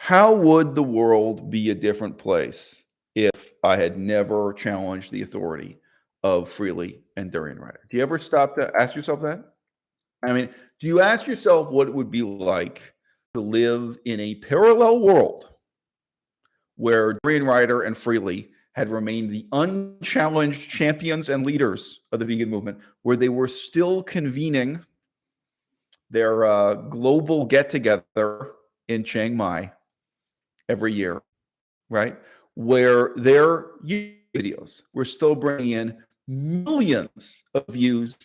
How would the world be a different place if I had never challenged the authority of Freely and Durianrider? Do you ever stop to ask yourself that? I mean, do you ask yourself what it would be like to live in a parallel world where Durianrider and Freely had remained the unchallenged champions and leaders of the vegan movement, where they were still convening their global get together in Chiang Mai every year, right? Where their YouTube videos were still bringing in millions of views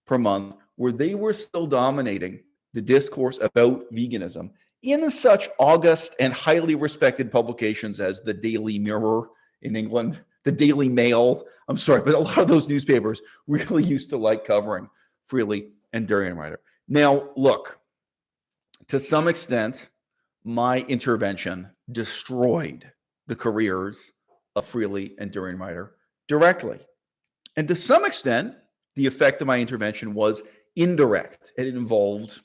per month, where they were still dominating the discourse about veganism in such august and highly respected publications as the Daily Mirror in England, the Daily Mail. I'm sorry, but a lot of those newspapers really used to like covering Freely and Durianrider. Now, look, to some extent, my intervention destroyed the careers of Freely and Durianrider directly. And to some extent, the effect of my intervention was indirect. It involved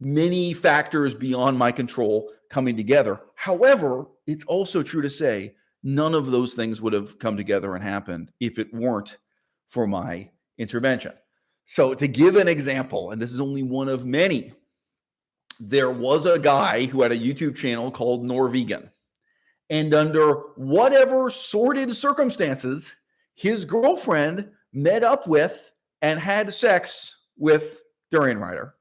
many factors beyond my control coming together. However, it's also true to say none of those things would have come together and happened if it weren't for my intervention. So to give an example, and this is only one of many, there was a guy who had a YouTube channel called Norvegan. And under whatever sordid circumstances, his girlfriend met up with and had sex with Durianrider.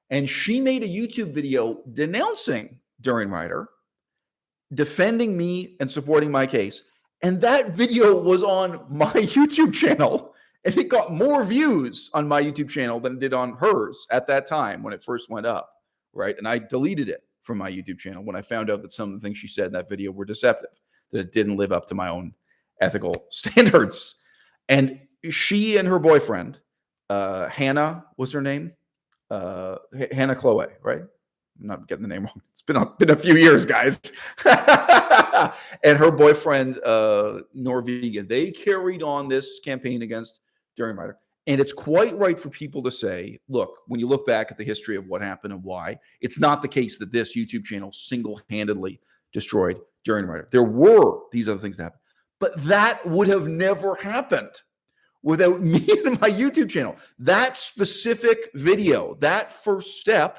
And she made a YouTube video denouncing Durianrider, defending me and supporting my case. And that video was on my YouTube channel. And it got more views on my YouTube channel than it did on hers at that time when it first went up, right? And I deleted it from my YouTube channel when I found out that some of the things she said in that video were deceptive, that it didn't live up to my own ethical standards. And she and her boyfriend, Hannah was her name, Hannah Chloe, right? I'm not getting the name wrong. It's been a few years, guys. And her boyfriend, Norvegan, they carried on this campaign against Durianrider. And it's quite right for people to say, look, when you look back at the history of what happened and why, it's not the case that this YouTube channel single-handedly destroyed Durianrider. There were these other things that happened. But that would have never happened without me and my YouTube channel. That specific video, that first step,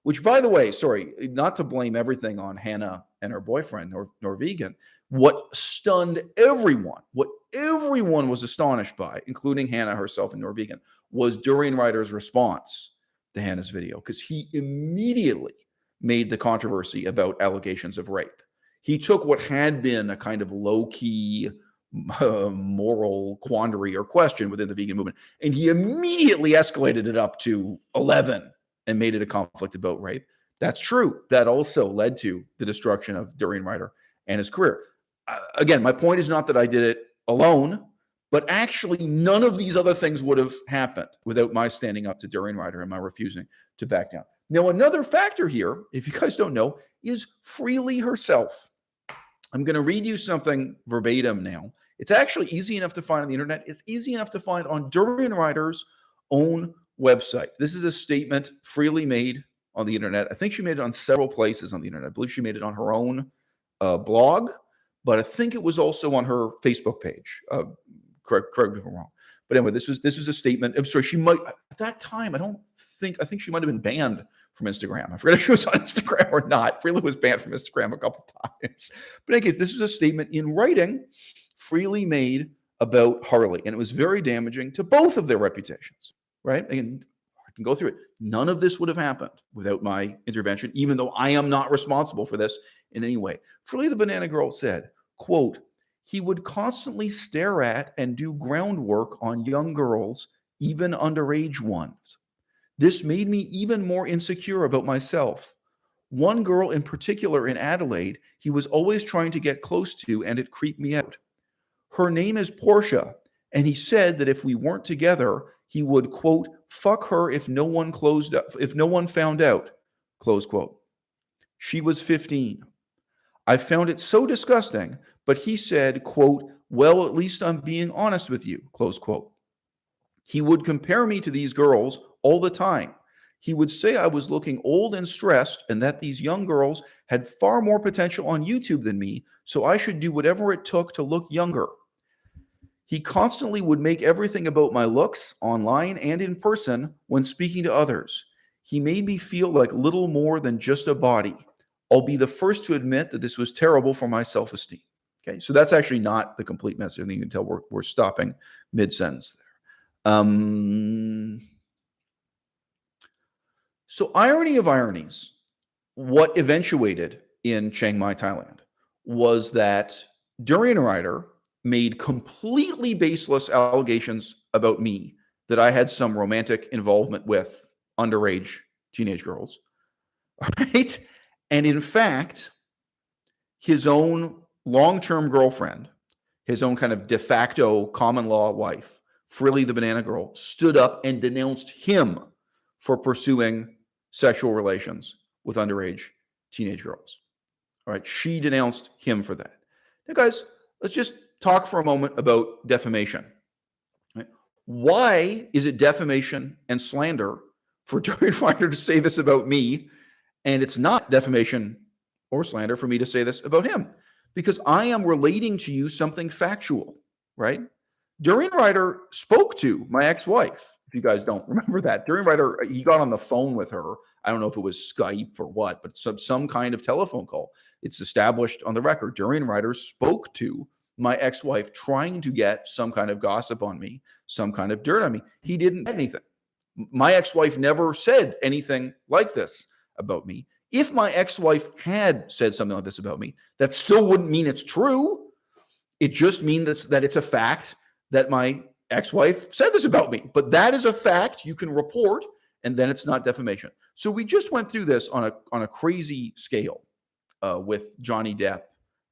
which, by the way, sorry, not to blame everything on Hannah and her boyfriend, Norvegan, what stunned everyone, what everyone was astonished by, including Hannah herself and Norvegan, was Durianrider's response to Hannah's video, because he immediately made the controversy about allegations of rape. He took what had been a kind of low-key moral quandary or question within the vegan movement, and he immediately escalated it up to 11 and made it a conflict about rape. That's true. That also led to the destruction of Durianrider and his career. Again, my point is not that I did it alone, but actually none of these other things would have happened without my standing up to Durianrider and my refusing to back down. Now, another factor here, if you guys don't know, is Freely herself. I'm going to read you something verbatim now. It's actually easy enough to find on the internet. It's easy enough to find on Durianrider's own website. This is a statement Freely made on the internet. I think she made it on several places on the internet. I believe she made it on her own blog, but I think it was also on her Facebook page. Correct me if I'm wrong. But anyway, this is a statement. I'm sorry, she might, at that time, I think she might have been banned from Instagram. I forget if she was on Instagram or not. Freely was banned from Instagram a couple times. But in any case, this is a statement in writing Freely made about Harley, and it was very damaging to both of their reputations, right? And I can go through it. None of this would have happened without my intervention, even though I am not responsible for this in any way. Freely the Banana Girl said, quote, "He would constantly stare at and do groundwork on young girls, even underage ones. This made me even more insecure about myself. One girl in particular in Adelaide, he was always trying to get close to, and it creeped me out. Her name is Porsha, and he said that if we weren't together, he would, quote, fuck her if no one found out, close quote. She was 15. I found it so disgusting, but he said, quote, well, at least I'm being honest with you, close quote. He would compare me to these girls all the time. He would say I was looking old and stressed and that these young girls had far more potential on YouTube than me, so I should do whatever it took to look younger. He constantly would make everything about my looks, online and in person, when speaking to others. He made me feel like little more than just a body. I'll be the first to admit that this was terrible for my self-esteem. Okay, so that's actually not the complete message. I think you can tell we're stopping mid-sentence there. So irony of ironies, what eventuated in Chiang Mai, Thailand, was that Durianrider made completely baseless allegations about me that I had some romantic involvement with underage teenage girls, right? And in fact, his own long-term girlfriend, his own kind of de facto common law wife, Frilly the Banana Girl, stood up and denounced him for pursuing sexual relations with underage teenage girls. All right, she denounced him for that. Now, guys, let's just talk for a moment about defamation. Right? Why is it defamation and slander for Durianrider to say this about me, and it's not defamation or slander for me to say this about him? Because I am relating to you something factual, right? Durianrider spoke to my ex-wife. If you guys don't remember that, Durianrider, he got on the phone with her. I don't know if it was Skype or what, but some kind of telephone call. It's established on the record. Durianrider spoke to my ex-wife trying to get some kind of gossip on me, some kind of dirt on me. He didn't get anything. My ex-wife never said anything like this about me. If my ex-wife had said something like this about me, that still wouldn't mean it's true. It just means that it's a fact that my ex-wife said this about me. But that is a fact you can report, and then it's not defamation. So we just went through this on a crazy scale with Johnny Depp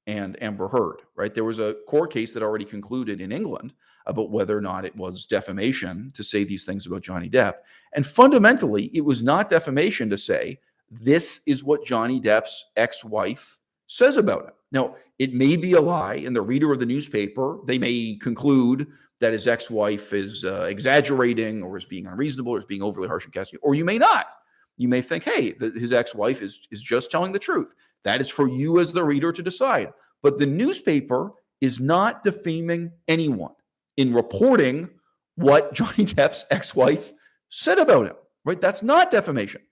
and Amber Heard, right? There was a court case that already concluded in England about whether or not it was defamation to say these things about Johnny Depp. And fundamentally, it was not defamation to say, this is what Johnny Depp's ex-wife says about him. Now, it may be a lie, and the reader of the newspaper, they may conclude that his ex-wife is exaggerating or is being unreasonable or is being overly harsh and casting, or you may not. You may think, hey, his ex-wife is just telling the truth. That is for you as the reader to decide. But the newspaper is not defaming anyone in reporting what Johnny Depp's ex-wife said about him, right? That's not defamation.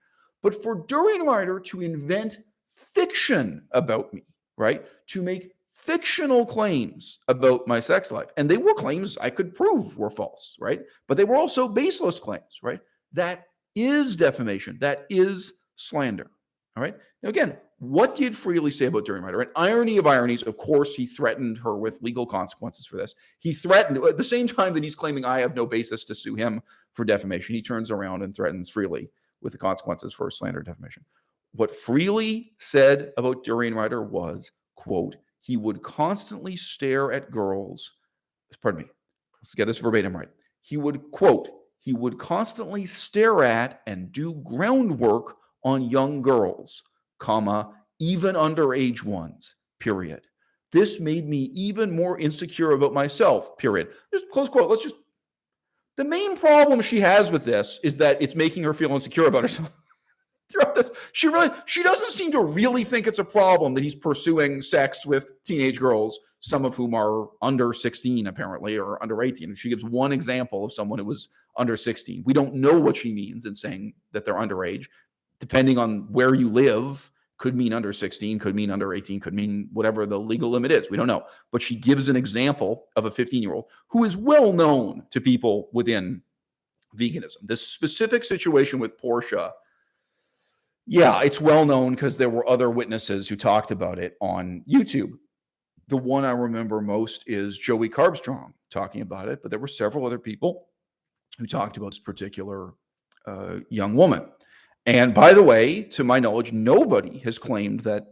But for Durianrider to invent fiction about me, right? To make fictional claims about my sex life, and they were claims I could prove were false, right? But they were also baseless claims, right? That is defamation. That is slander, all right? Now, again, what did Freely say about Durianrider? An irony of ironies, of course, he threatened her with legal consequences for this. He threatened, at the same time that he's claiming I have no basis to sue him for defamation, he turns around and threatens Freely with the consequences for slander and defamation. What Freely said about Durianrider was, quote, he would constantly stare at girls. Pardon me. Let's get this verbatim right. He would, quote, he would constantly stare at and do groundwork on young girls, comma, even underage ones, period. This made me even more insecure about myself, period. Just close quote. Let's just, the main problem she has with this is that it's making her feel insecure about herself. Throughout this, she doesn't seem to really think it's a problem that he's pursuing sex with teenage girls, some of whom are under 16 apparently, or under 18. She gives one example of someone who was under 16. We don't know what she means in saying that they're underage. Depending on where you live, could mean under 16, could mean under 18, could mean whatever the legal limit is. We don't know. But she gives an example of a 15-year-old who is well known to people within veganism. This specific situation with Porsha, yeah, it's well known because there were other witnesses who talked about it on YouTube. The one I remember most is Joey Carbstrong talking about it, but there were several other people who talked about this particular young woman. And by the way, to my knowledge, nobody has claimed that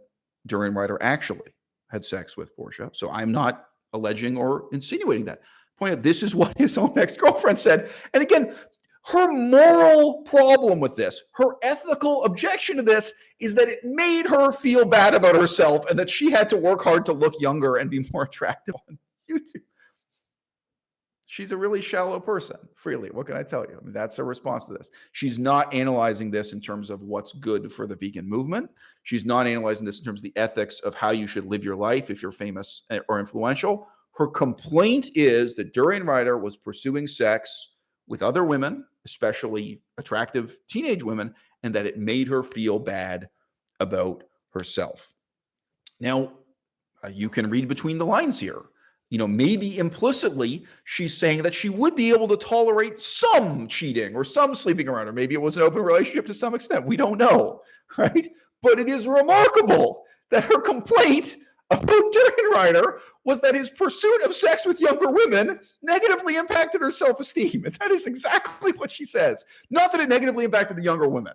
Durianrider actually had sex with Porsha. So I'm not alleging or insinuating that. Point out, this is what his own ex-girlfriend said. And again, her moral problem with this, her ethical objection to this, is that it made her feel bad about herself and that she had to work hard to look younger and be more attractive on YouTube. She's a really shallow person, Freely. What can I tell you? I mean, that's her response to this. She's not analyzing this in terms of what's good for the vegan movement. She's not analyzing this in terms of the ethics of how you should live your life if you're famous or influential. Her complaint is that Durianrider was pursuing sex with other women, especially attractive teenage women, and that it made her feel bad about herself. Now, you can read between the lines here. Maybe implicitly she's saying that she would be able to tolerate some cheating or some sleeping around, or maybe it was an open relationship to some extent. We don't know, right? But it is remarkable that her complaint about Durianrider was that his pursuit of sex with younger women negatively impacted her self-esteem. And that is exactly what she says. Not that it negatively impacted the younger women,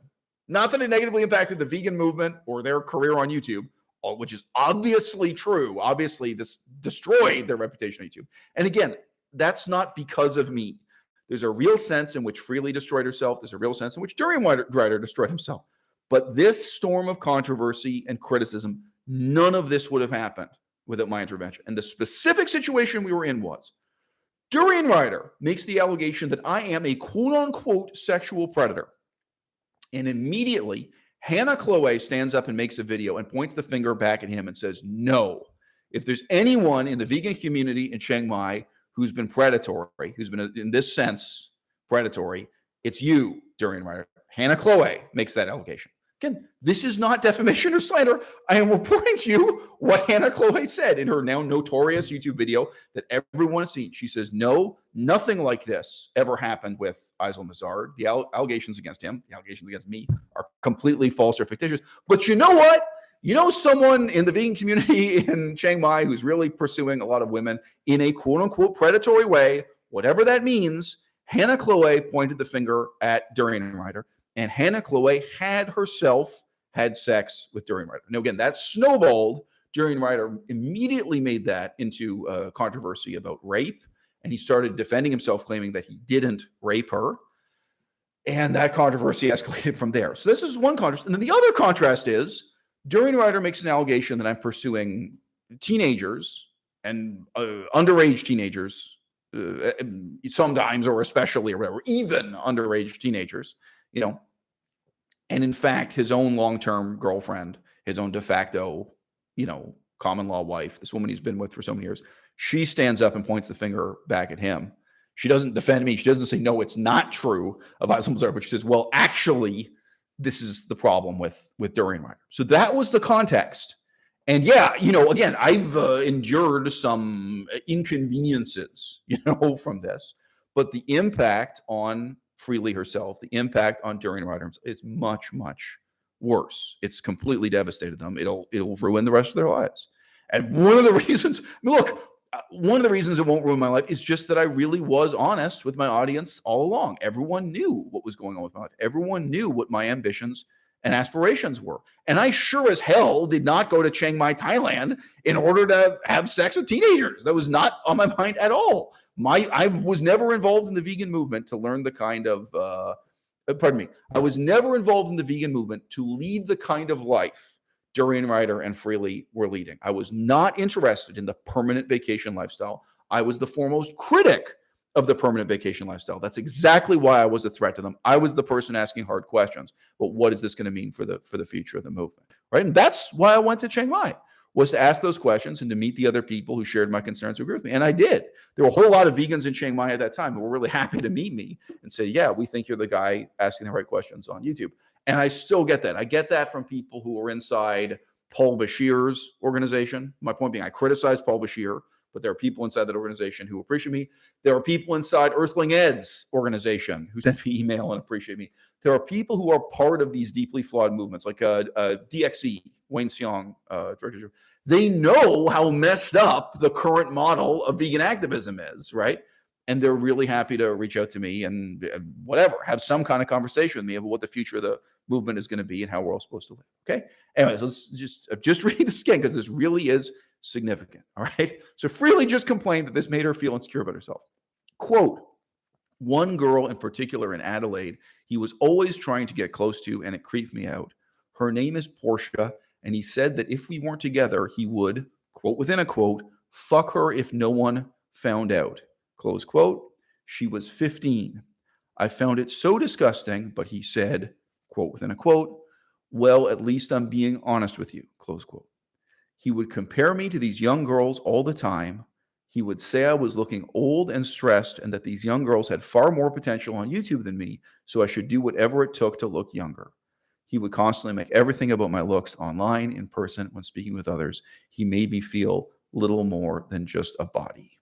not that it negatively impacted the vegan movement or their career on YouTube, which is obviously true. Obviously, this destroyed their reputation on YouTube. And again, that's not because of me. There's a real sense in which Freely destroyed herself. There's a real sense in which Durianrider destroyed himself. But this storm of controversy and criticism, none of this would have happened without my intervention. And the specific situation we were in was Durianrider makes the allegation that I am a quote-unquote sexual predator. And immediately, Hannah Chloe stands up and makes a video and points the finger back at him and says, no, if there's anyone in the vegan community in Chiang Mai who's been predatory, who's been in this sense predatory, it's you, Durianrider. Hannah Chloe makes that allegation. Again, this is not defamation or slander. I am reporting to you what Hannah Chloe said in her now notorious YouTube video that everyone has seen. She says, no, nothing like this ever happened with Aisel Mazard. The allegations against him, the allegations against me are completely false or fictitious. But you know what? Someone in the vegan community in Chiang Mai who's really pursuing a lot of women in a quote-unquote predatory way, whatever that means. Hannah Chloe pointed the finger at Durianrider. And Hannah Chloe had herself had sex with Durianrider. Now, again, that snowballed. Durianrider immediately made that into a controversy about rape. And he started defending himself, claiming that he didn't rape her. And that controversy escalated from there. So this is one contrast. And then the other contrast is Durianrider makes an allegation that I'm pursuing teenagers and underage teenagers, sometimes or especially or whatever, even underage teenagers. And in fact, his own long-term girlfriend, his own de facto, common law wife, this woman he's been with for so many years, she stands up and points the finger back at him. She doesn't defend me. She doesn't say, no, it's not true of Aisel Mazard, but she says, well, actually, this is the problem with Durianrider. So that was the context. And yeah, again, I've endured some inconveniences, from this, but the impact on Freely herself, the impact on Durianrider is much, much worse. It's completely devastated them. It'll ruin the rest of their lives. And one of the reasons it won't ruin my life is just that I really was honest with my audience all along. Everyone knew what was going on with my life. Everyone knew what my ambitions and aspirations were. And I sure as hell did not go to Chiang Mai, Thailand in order to have sex with teenagers. That was not on my mind at all. I was never involved in the vegan movement to learn the kind of, I was never involved in the vegan movement to lead the kind of life Durianrider and Freely were leading. I was not interested in the permanent vacation lifestyle. I was the foremost critic of the permanent vacation lifestyle. That's exactly why I was a threat to them. I was the person asking hard questions. But what is this going to mean for the future of the movement? Right? And that's why I went to Chiang Mai, was to ask those questions and to meet the other people who shared my concerns who agree with me. And I did. There were a whole lot of vegans in Chiang Mai at that time who were really happy to meet me and say, yeah, we think you're the guy asking the right questions on YouTube. And I still get that. I get that from people who are inside Paul Bashir's organization. My point being, I criticize Paul Bashir, but there are people inside that organization who appreciate me. There are people inside Earthling Ed's organization who send me email and appreciate me. There are people who are part of these deeply flawed movements, like DXE, Wayne Seong, director. They know how messed up the current model of vegan activism is, right? And they're really happy to reach out to me and whatever, have some kind of conversation with me about what the future of the movement is going to be and how we're all supposed to live. Okay. Anyways, let's just read this again, because this really is significant. All right. So Freely just complained that this made her feel insecure about herself. Quote, one girl in particular in Adelaide, he was always trying to get close to, and it creeped me out. Her name is Porsha, and he said that if we weren't together, he would, quote within a quote, fuck her if no one found out. close quote. She was 15. I found it so disgusting, but he said, quote within a quote, well, at least I'm being honest with you, close quote. He would compare me to these young girls all the time. He would say I was looking old and stressed and that these young girls had far more potential on YouTube than me, so I should do whatever it took to look younger. He would constantly make everything about my looks online, in person, when speaking with others. He made me feel little more than just a body.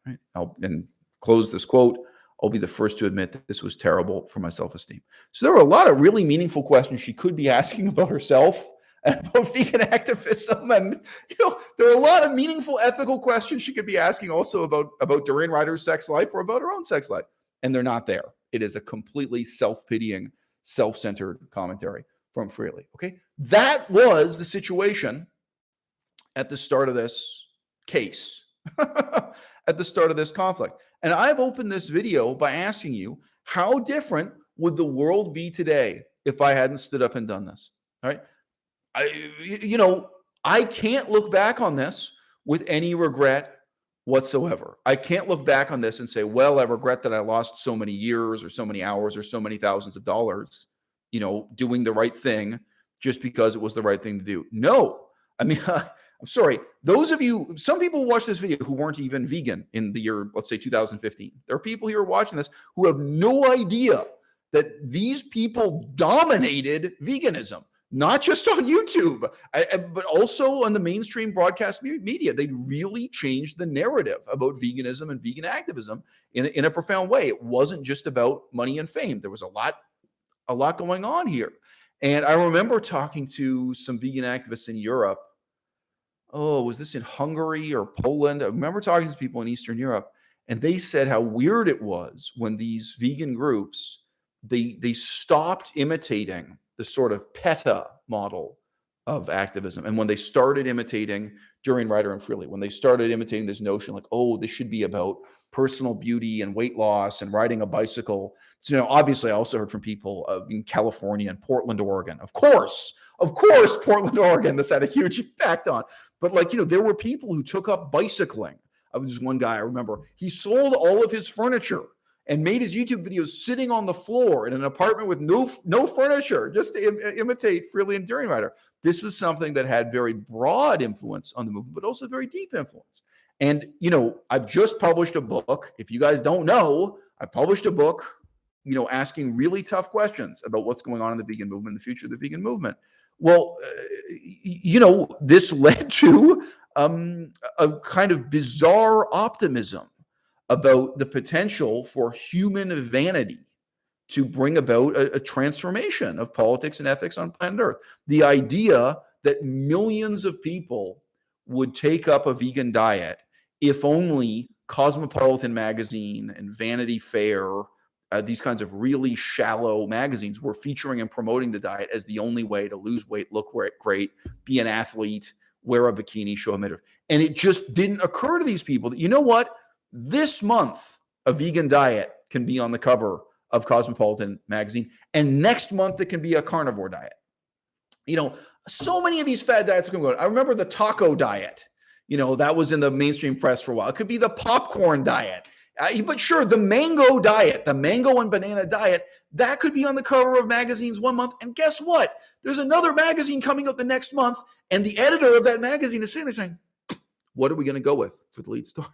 Right? And close this quote. I'll be the first to admit that this was terrible for my self-esteem. So there were a lot of really meaningful questions she could be asking about herself and about vegan activism. And, there are a lot of meaningful ethical questions she could be asking also about Durianrider's sex life or about her own sex life. And they're not there. It is a completely self-pitying, self-centered commentary from Freely. Okay. That was the situation at the start of this case, at the start of this conflict. And I've opened this video by asking you, how different would the world be today if I hadn't stood up and done this? All right. I can't look back on this with any regret whatsoever. I can't look back on this and say, well, I regret that I lost so many years or so many hours or so many thousands of dollars, doing the right thing just because it was the right thing to do. No, I mean, I'm sorry. Some people watch this video who weren't even vegan in the year, let's say 2015. There are people here watching this who have no idea that these people dominated veganism. Not just on YouTube, but also on the mainstream broadcast media. They really changed the narrative about veganism and vegan activism in a profound way. It wasn't just about money and fame. There was a lot going on here. And I remember talking to some vegan activists in Europe. Oh, was this in Hungary or Poland? I remember talking to people in Eastern Europe, and they said how weird it was when these vegan groups, they stopped imitating the sort of PETA model of activism. And when they started imitating Durianrider and Freely, when they started imitating this notion like, oh, this should be about personal beauty and weight loss and riding a bicycle. So, obviously I also heard from people in California and Portland, Oregon. Of course, Portland, Oregon, this had a huge impact on. But there were people who took up bicycling. I was just one guy, I remember, he sold all of his furniture and made his YouTube videos sitting on the floor in an apartment with no furniture, just to imitate Freely and Durianrider. This was something that had very broad influence on the movement, but also very deep influence. And, I've just published a book. If you guys don't know, I published a book, asking really tough questions about what's going on in the vegan movement, the future of the vegan movement. Well, this led to a kind of bizarre optimism about the potential for human vanity to bring about a transformation of politics and ethics on planet Earth. The idea that millions of people would take up a vegan diet if only Cosmopolitan magazine and Vanity Fair, these kinds of really shallow magazines, were featuring and promoting the diet as the only way to lose weight, look great, be an athlete, wear a bikini, show a midriff. And it just didn't occur to these people that, you know what? This month, a vegan diet can be on the cover of Cosmopolitan magazine, and next month it can be a carnivore diet. So many of these fad diets are going to go. I remember the taco diet. That was in the mainstream press for a while. It could be the popcorn diet. But sure, the mango diet, the mango and banana diet, that could be on the cover of magazines one month. And guess what? There's another magazine coming out the next month, and the editor of that magazine is sitting there saying, what are we going to go with for the lead story?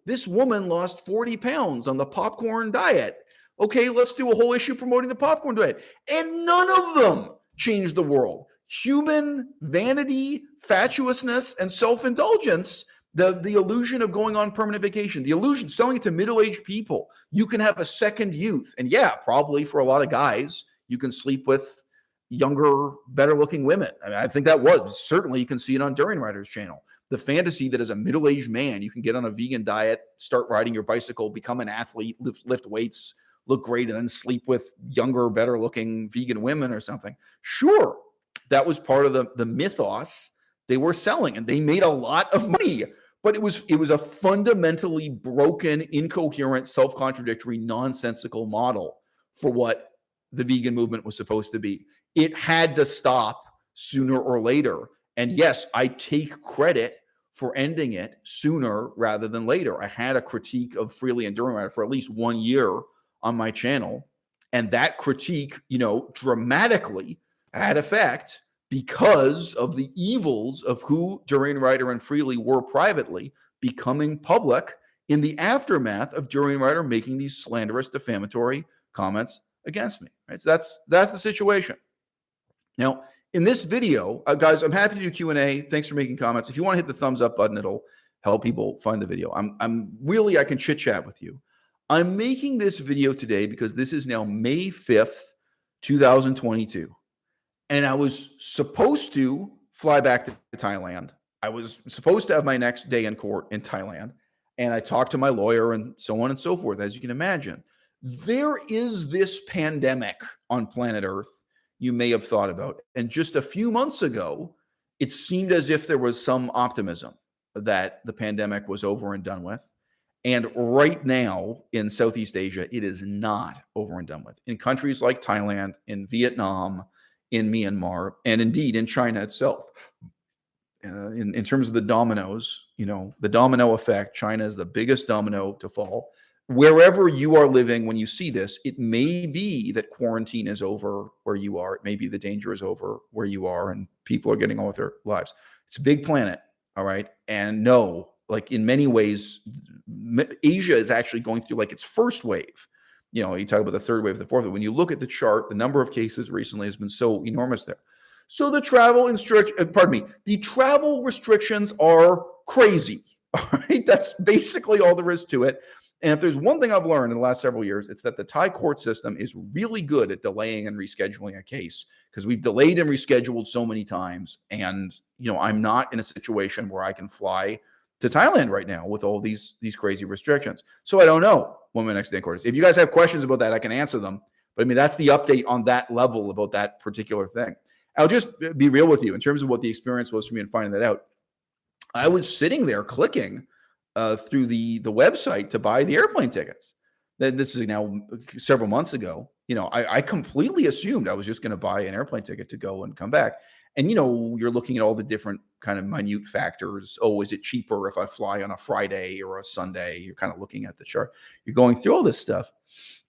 This woman lost 40 pounds on the popcorn diet. Okay, let's do a whole issue promoting the popcorn diet. And none of them changed the world. Human vanity, fatuousness, and self-indulgence, the illusion of going on permanent vacation, the illusion, selling it to middle-aged people. You can have a second youth. And yeah, probably for a lot of guys, you can sleep with younger, better-looking women. I mean, I think that was, certainly you can see it on Durianrider's channel. The fantasy that as a middle-aged man, you can get on a vegan diet, start riding your bicycle, become an athlete, lift weights, look great, and then sleep with younger, better-looking vegan women or something. Sure, that was part of the mythos they were selling, and they made a lot of money. But it was a fundamentally broken, incoherent, self-contradictory, nonsensical model for what the vegan movement was supposed to be. It had to stop sooner or later. And yes, I take credit for ending it sooner rather than later. I had a critique of Freely and Durianrider for at least 1 year on my channel, and that critique, dramatically had effect because of the evils of who Durianrider and Freely were privately becoming public in the aftermath of Durianrider making these slanderous, defamatory comments against me. Right? So that's the situation. Now, in this video, guys, I'm happy to do Q&A. Thanks for making comments. If you want to hit the thumbs up button, it'll help people find the video. I can chit chat with you. I'm making this video today because this is now May 5th, 2022. And I was supposed to fly back to Thailand. I was supposed to have my next day in court in Thailand. And I talked to my lawyer and so on and so forth, as you can imagine. There is this pandemic on planet Earth you may have thought about. And just a few months ago, it seemed as if there was some optimism that the pandemic was over and done with. And right now in Southeast Asia, it is not over and done with. In countries like Thailand, in Vietnam, in Myanmar, and indeed in China itself. In terms of the dominoes, the domino effect, China is the biggest domino to fall. Wherever you are living, when you see this, it may be that quarantine is over where you are. It may be the danger is over where you are and people are getting on with their lives. It's a big planet, all right? And no, like in many ways, Asia is actually going through like its first wave. You talk about the third wave, the fourth wave. When you look at the chart, the number of cases recently has been so enormous there. So the travel restrictions are crazy, all right? That's basically all there is to it. And if there's one thing I've learned in the last several years, it's that the Thai court system is really good at delaying and rescheduling a case because we've delayed and rescheduled so many times. And, I'm not in a situation where I can fly to Thailand right now with all these crazy restrictions. So I don't know when my next day in court is. If you guys have questions about that, I can answer them. But that's the update on that level about that particular thing. I'll just be real with you in terms of what the experience was for me in finding that out. I was sitting there clicking through the website to buy the airplane tickets. This is now several months ago. I completely assumed I was just going to buy an airplane ticket to go and come back. And, you're looking at all the different kind of minute factors. Oh, is it cheaper if I fly on a Friday or a Sunday? You're kind of looking at the chart. You're going through all this stuff.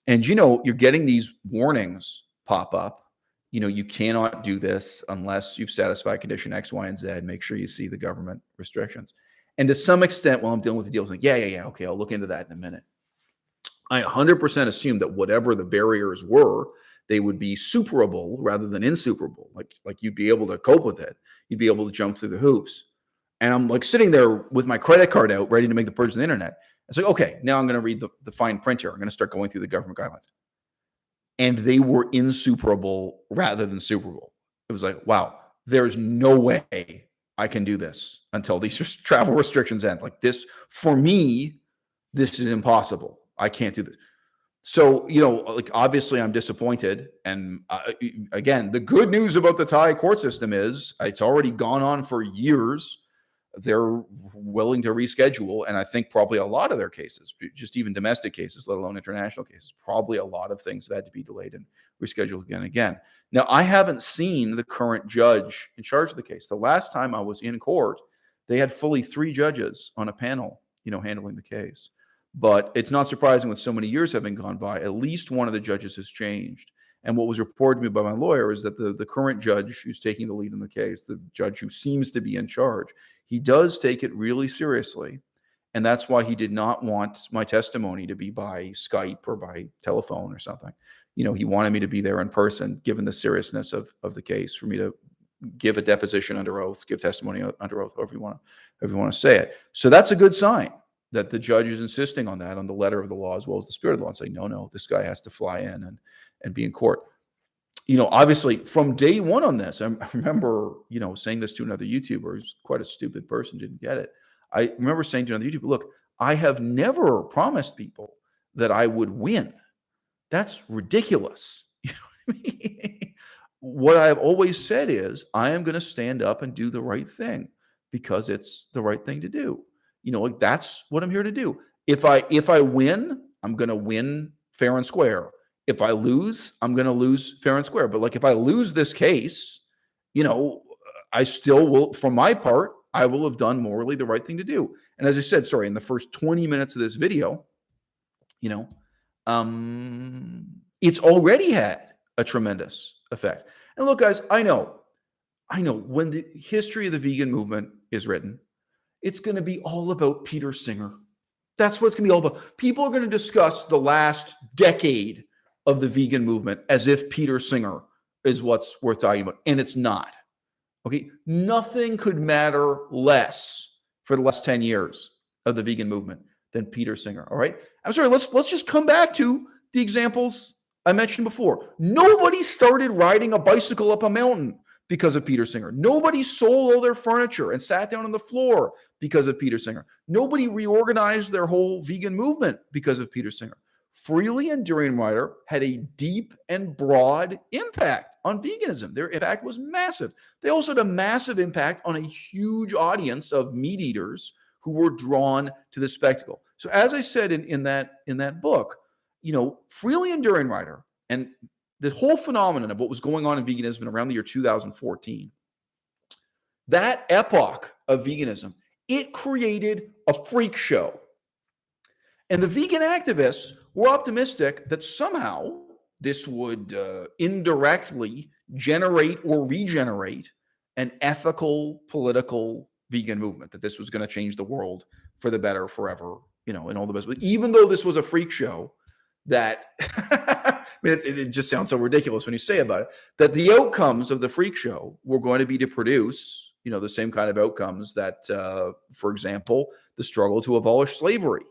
And, you're getting these warnings pop up. You cannot do this unless you've satisfied condition X, Y, and Z. Make sure you see the government restrictions. And to some extent, while I'm dealing with the deals, like, yeah, okay, I'll look into that in a minute. I 100% assumed that whatever the barriers were, they would be superable rather than insuperable. Like you'd be able to cope with it. You'd be able to jump through the hoops. And I'm like sitting there with my credit card out, ready to make the purchase on the internet. It's like, okay, now I'm going to read the fine print here. I'm going to start going through the government guidelines. And they were insuperable rather than superable. It was like, wow, there's no way I can do this until these travel restrictions end. Like this, for me, this is impossible. I can't do this. So, obviously I'm disappointed. And again, the good news about the Thai court system is it's already gone on for years. They're willing to reschedule. And I think probably a lot of their cases, just even domestic cases, let alone international cases, probably a lot of things have had to be delayed and rescheduled again and again. Now, I haven't seen the current judge in charge of the case. The last time I was in court, they had fully 3 judges on a panel, handling the case. But it's not surprising with so many years having gone by, at least one of the judges has changed. And what was reported to me by my lawyer is that the current judge who's taking the lead in the case, the judge who seems to be in charge, he does take it really seriously. And that's why he did not want my testimony to be by Skype or by telephone or something. He wanted me to be there in person, given the seriousness of the case, for me to give a deposition under oath, give testimony under oath, however you want to say it. So that's a good sign that the judge is insisting on that, on the letter of the law as well as the spirit of the law, and saying, no, this guy has to fly in and be in court. Obviously from day one on this, I remember, saying this to another YouTuber who's quite a stupid person, didn't get it. I remember saying to another YouTuber, look, I have never promised people that I would win. That's ridiculous. What I've always said is I am going to stand up and do the right thing because it's the right thing to do. That's what I'm here to do. If I win, I'm going to win fair and square. If I lose, I'm going to lose fair and square. But if I lose this case, I still will, for my part, I will have done morally the right thing to do. And as I said, sorry, in the first 20 minutes of this video, you know, it's already had a tremendous effect. And look, guys, I know when the history of the vegan movement is written, it's going to be all about Peter Singer. That's what it's going to be all about. People are going to discuss the last decade of the vegan movement as if Peter Singer is what's worth talking about. And it's not. Okay. Nothing could matter less for the last 10 years of the vegan movement than Peter Singer. All right. I'm sorry. Let's just come back to the examples I mentioned before. Nobody started riding a bicycle up a mountain because of Peter Singer. Nobody sold all their furniture and sat down on the floor because of Peter Singer. Nobody reorganized their whole vegan movement because of Peter Singer. Freely and Durianrider had a deep and broad impact on veganism. Their impact was massive. They also had a massive impact on a huge audience of meat eaters who were drawn to the spectacle. So as I said in that book, Freely and Durianrider and the whole phenomenon of what was going on in veganism around the year 2014, that epoch of veganism, it created a freak show. And the vegan activists were optimistic that somehow this would indirectly generate or regenerate an ethical, political vegan movement, that this was going to change the world for the better forever, in all the best. But even though this was a freak show, that it just sounds so ridiculous when you say about it, that the outcomes of the freak show were going to be to produce, the same kind of outcomes that, for example, the struggle to abolish slavery,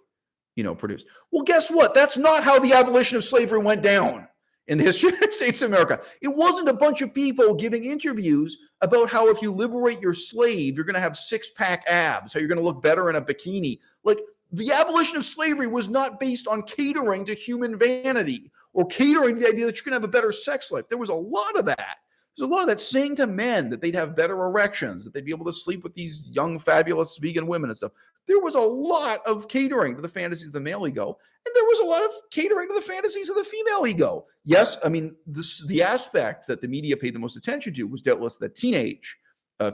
produced. Well, guess what? That's not how the abolition of slavery went down in the history of the United States of America. It wasn't a bunch of people giving interviews about how if you liberate your slave, you're going to have six-pack abs, how you're going to look better in a bikini. Like, the abolition of slavery was not based on catering to human vanity or catering to the idea that you're going to have a better sex life. There was a lot of that. There's a lot of that saying to men that they'd have better erections, that they'd be able to sleep with these young, fabulous vegan women and stuff. There was a lot of catering to the fantasies of the male ego, and there was a lot of catering to the fantasies of the female ego. Yes, I mean, the aspect that the media paid the most attention to was doubtless the teenage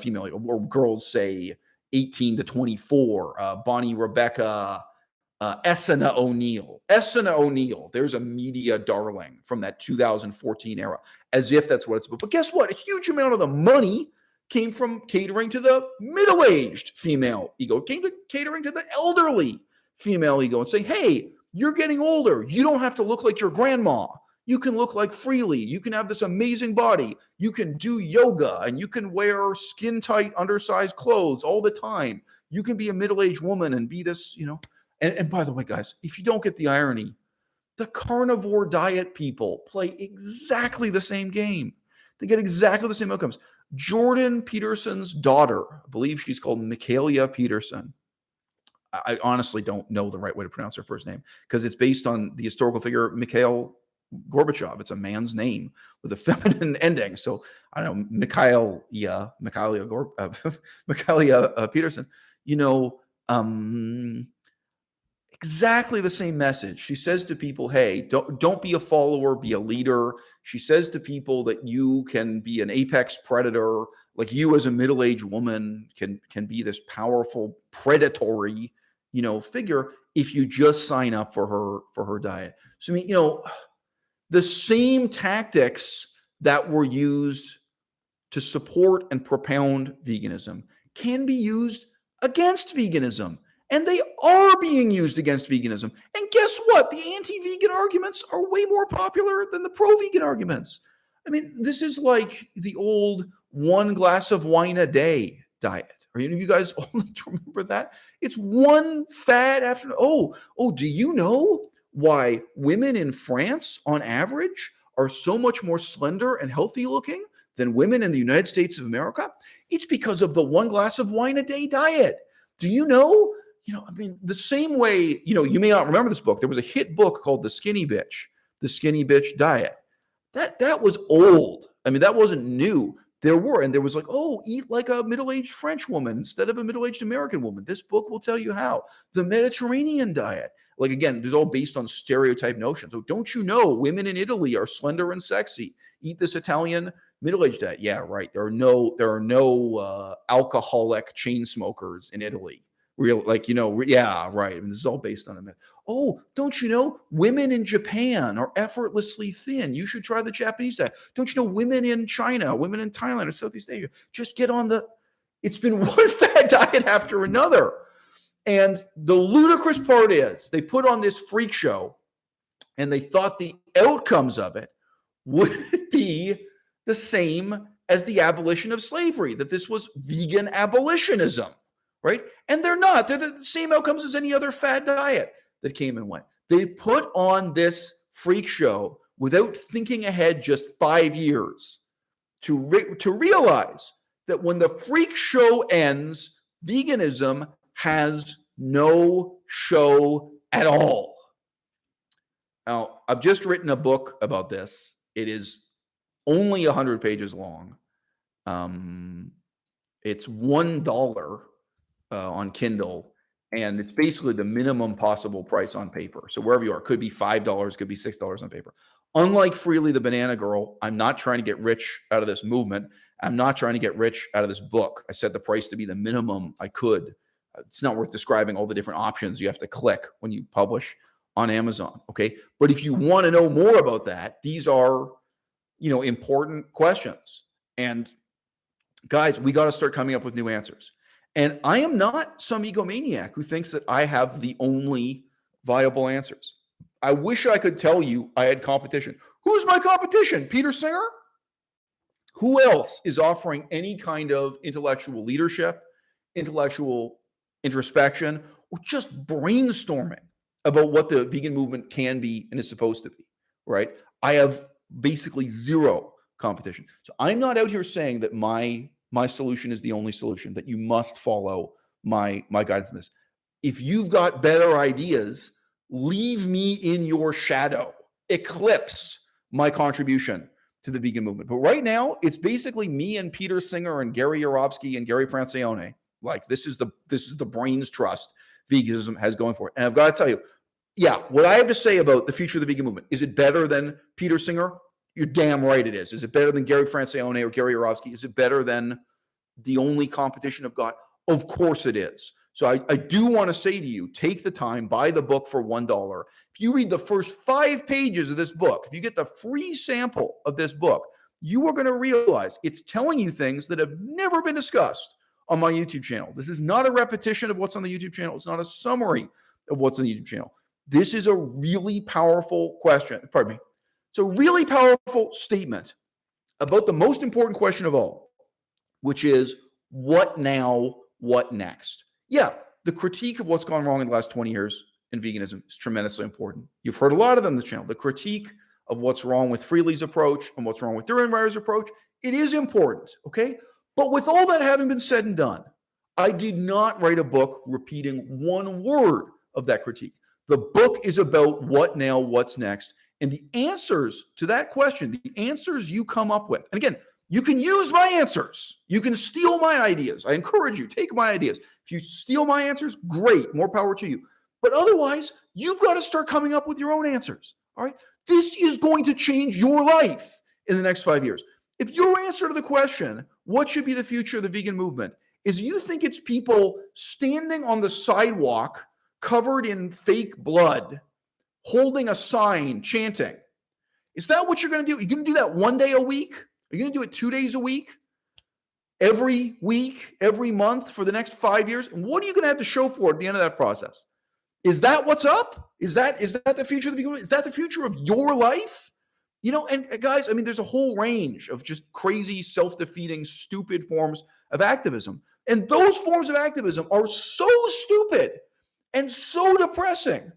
female ego, or girls, say, 18 to 24, Bonnie Rebecca, Essena O'Neill. Essena O'Neill, there's a media darling from that 2014 era, as if that's what it's about. But guess what? A huge amount of the money came from catering to the middle-aged female ego. It came to catering to the elderly female ego and saying, hey, you're getting older. You don't have to look like your grandma. You can look like Freely. You can have this amazing body. You can do yoga, and you can wear skin-tight, undersized clothes all the time. You can be a middle-aged woman and be this, And by the way, guys, if you don't get the irony, the carnivore diet people play exactly the same game. They get exactly the same outcomes. Jordan Peterson's daughter, I believe she's called Michaela Peterson. I honestly don't know the right way to pronounce her first name because it's based on the historical figure Mikhail Gorbachev. It's a man's name with a feminine ending. So I don't know, Michaela Peterson, exactly the same message. She says to people, hey, don't be a follower, be a leader. She says to people that you can be an apex predator, like you as a middle-aged woman can be this powerful, predatory, figure if you just sign up for her diet. So, I mean, the same tactics that were used to support and propound veganism can be used against veganism. And they are being used against veganism. And guess what? The anti-vegan arguments are way more popular than the pro-vegan arguments. I mean, this is like the old one glass of wine a day diet. Are any of you guys old enough to remember that? It's one fat after. Oh, do you know why women in France, on average, are so much more slender and healthy looking than women in the United States of America? It's because of the one glass of wine a day diet. Do you know? The same way, you may not remember this book. There was a hit book called The Skinny Bitch Diet. That was old. I mean, that wasn't new. There was like, eat like a middle-aged French woman instead of a middle-aged American woman. This book will tell you how. The Mediterranean diet. Like, again, there's all based on stereotype notions. So don't you know women in Italy are slender and sexy? Eat this Italian, Middle-aged diet. Yeah, right. There are no alcoholic chain smokers in Italy. Real, like, yeah, right. I mean, this is all based on a myth. Oh, don't you know women in Japan are effortlessly thin? You should try the Japanese diet. Don't you know women in China, women in Thailand or Southeast Asia, just get on the, it's been one fad diet after another. And the ludicrous part is they put on this freak show and they thought the outcomes of it would be the same as the abolition of slavery, that this was vegan abolitionism, right? And they're not. They're the same outcomes as any other fad diet that came and went. They put on this freak show without thinking ahead just 5 years to realize that when the freak show ends, veganism has no show at all. Now, I've just written a book about this. It is only 100 pages long. It's $1 on Kindle, and it's basically the minimum possible price on paper. So wherever you are, could be $5, could be $6 on paper. Unlike Freely the Banana Girl, I'm not trying to get rich out of this movement. I'm not trying to get rich out of this book. I set the price to be the minimum I could. It's not worth describing all the different options you have to click when you publish on Amazon, okay? But if you want to know more about that, these are, important questions. And guys, we got to start coming up with new answers. And I am not some egomaniac who thinks that I have the only viable answers. I wish I could tell you I had competition. Who's my competition? Peter Singer? Who else is offering any kind of intellectual leadership, intellectual introspection, or just brainstorming about what the vegan movement can be and is supposed to be, right? I have basically zero competition. So I'm not out here saying that my solution is the only solution, that you must follow my guidance in this. If you've got better ideas, leave me in your shadow. Eclipse my contribution to the vegan movement. But right now, it's basically me and Peter Singer and Gary Yourofsky and Gary Francione. Like, this is the brains trust veganism has going for it. And I've got to tell you, yeah, what I have to say about the future of the vegan movement, is it better than Peter Singer? You're damn right it is. Is it better than Gary Francione or Gary Yourofsky? Is it better than the only competition I've got? Of course it is. So I do want to say to you, take the time, buy the book for $1. If you read the first 5 pages of this book, if you get the free sample of this book, you are going to realize it's telling you things that have never been discussed on my YouTube channel. This is not a repetition of what's on the YouTube channel. It's not a summary of what's on the YouTube channel. This is a really powerful question. Pardon me. It's a really powerful statement about the most important question of all, which is what now, what next? Yeah, the critique of what's gone wrong in the last 20 years in veganism is tremendously important. You've heard a lot of them on the channel. The critique of what's wrong with Freely's approach and what's wrong with Durianrider's approach, it is important, okay? But with all that having been said and done, I did not write a book repeating one word of that critique. The book is about what now, what's next, and the answers to that question, the answers you come up with. And again, you can use my answers. You can steal my ideas. I encourage you, take my ideas. If you steal my answers, great, more power to you. But otherwise, you've got to start coming up with your own answers, all right? This is going to change your life in the next 5 years. If your answer to the question, what should be the future of the vegan movement, is you think it's people standing on the sidewalk covered in fake blood, holding a sign, chanting, is that what you're going to do? Are you going to do that 1 day a week? Are you going to do it 2 days a week? Every week, every month for the next 5 years? And what are you going to have to show for it at the end of that process? Is that what's up? Is that the future of the vegan movement? Is that the future of your life? And guys, I mean, there's a whole range of just crazy, self-defeating, stupid forms of activism. And those forms of activism are so stupid and so depressing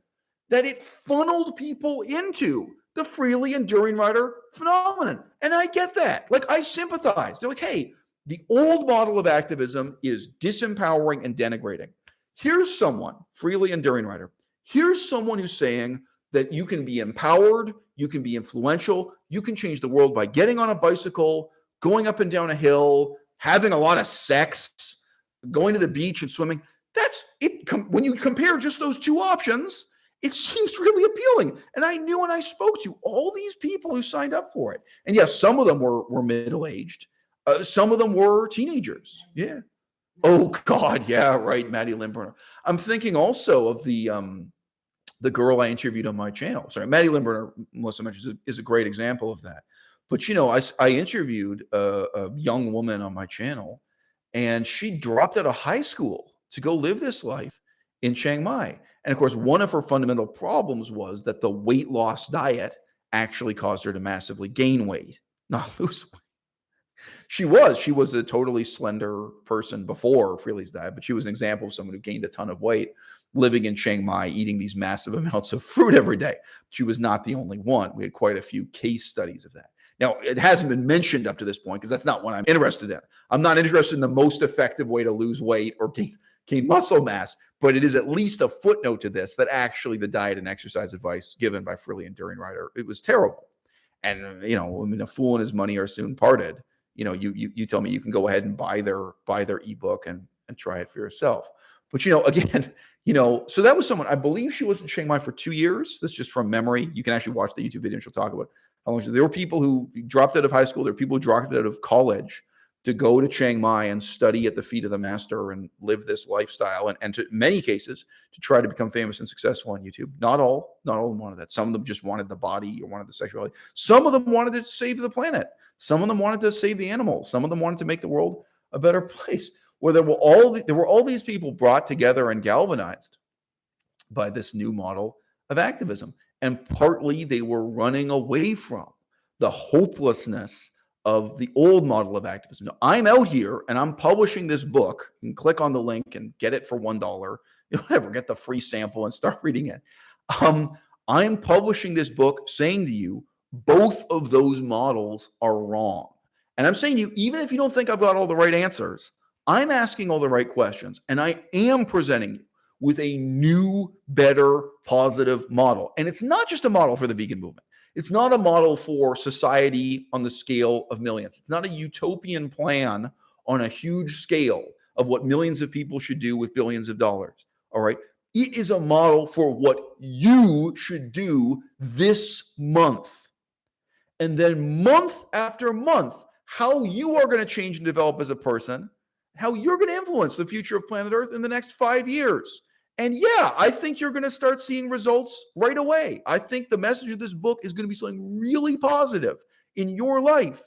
that it funneled people into the Freely and Durianrider phenomenon. And I get that. Like, I sympathize. They're like, hey, the old model of activism is disempowering and denigrating. Here's someone, Freely and Durianrider, here's someone who's saying that you can be empowered, you can be influential, you can change the world by getting on a bicycle, going up and down a hill, having a lot of sex, going to the beach and swimming. That's it. When you compare just those two options, it seems really appealing. And I knew when I spoke to all these people who signed up for it. And yes, some of them were middle-aged. Some of them were teenagers. Yeah. Oh God, yeah, right, Maddie Limburner. I'm thinking also of the girl I interviewed on my channel. Sorry, Maddie Limburner, Melissa mentions, is a great example of that. But I interviewed a young woman on my channel, and she dropped out of high school to go live this life in Chiang Mai. And of course, one of her fundamental problems was that the weight loss diet actually caused her to massively gain weight, not lose weight. She was a totally slender person before Freely's diet, but she was an example of someone who gained a ton of weight living in Chiang Mai, eating these massive amounts of fruit every day. She was not the only one. We had quite a few case studies of that. Now, it hasn't been mentioned up to this point because that's not what I'm interested in. I'm not interested in the most effective way to lose weight or gain muscle mass, but it is at least a footnote to this that actually the diet and exercise advice given by Freely and Durianrider, it was terrible. And, a fool and his money are soon parted. You tell me you can go ahead and buy their ebook and try it for yourself. But, again, so that was someone, I believe she was in Chiang Mai for 2 years. That's just from memory. You can actually watch the YouTube video and she'll talk about how long. There were people who dropped out of high school. There were people who dropped out of college to go to Chiang Mai and study at the feet of the master and live this lifestyle. And in many cases, to try to become famous and successful on YouTube. Not all of them wanted that. Some of them just wanted the body or wanted the sexuality. Some of them wanted to save the planet. Some of them wanted to save the animals. Some of them wanted to make the world a better place. Where there were all these people brought together and galvanized by this new model of activism. And partly they were running away from the hopelessness of the old model of activism. Now, I'm out here and I'm publishing this book. You can click on the link and get it for $1. Whatever, get the free sample and start reading it. I'm publishing this book saying to you, both of those models are wrong. And I'm saying to you, even if you don't think I've got all the right answers, I'm asking all the right questions, and I am presenting you with a new, better, positive model. And it's not just a model for the vegan movement. It's not a model for society on the scale of millions. It's not a utopian plan on a huge scale of what millions of people should do with billions of dollars. All right. It is a model for what you should do this month. And then month after month, how you are going to change and develop as a person, how you're going to influence the future of planet Earth in the next 5 years. And yeah, I think you're going to start seeing results right away. I think the message of this book is going to be something really positive in your life.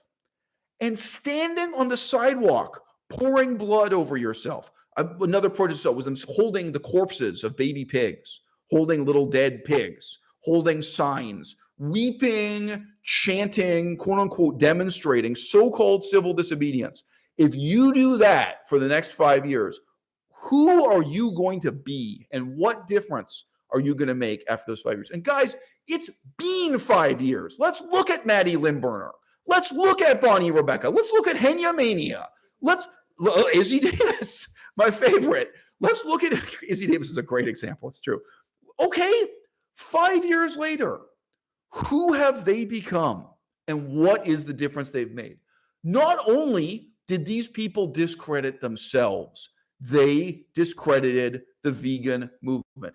And standing on the sidewalk, pouring blood over yourself. Another project was them holding the corpses of baby pigs, holding little dead pigs, holding signs, weeping, chanting, quote unquote, demonstrating so-called civil disobedience. If you do that for the next 5 years, who are you going to be and what difference are you going to make after those 5 years? And guys, it's been 5 years. Let's look at Maddie Limburner. Let's look at Bonnie Rebecca. Let's look at Henya Mania. Izzy Davis, my favorite. Let's look at Izzy Davis is a great example. It's true. Okay, 5 years later, who have they become and what is the difference they've made? Not only did these people discredit themselves, they discredited the vegan movement.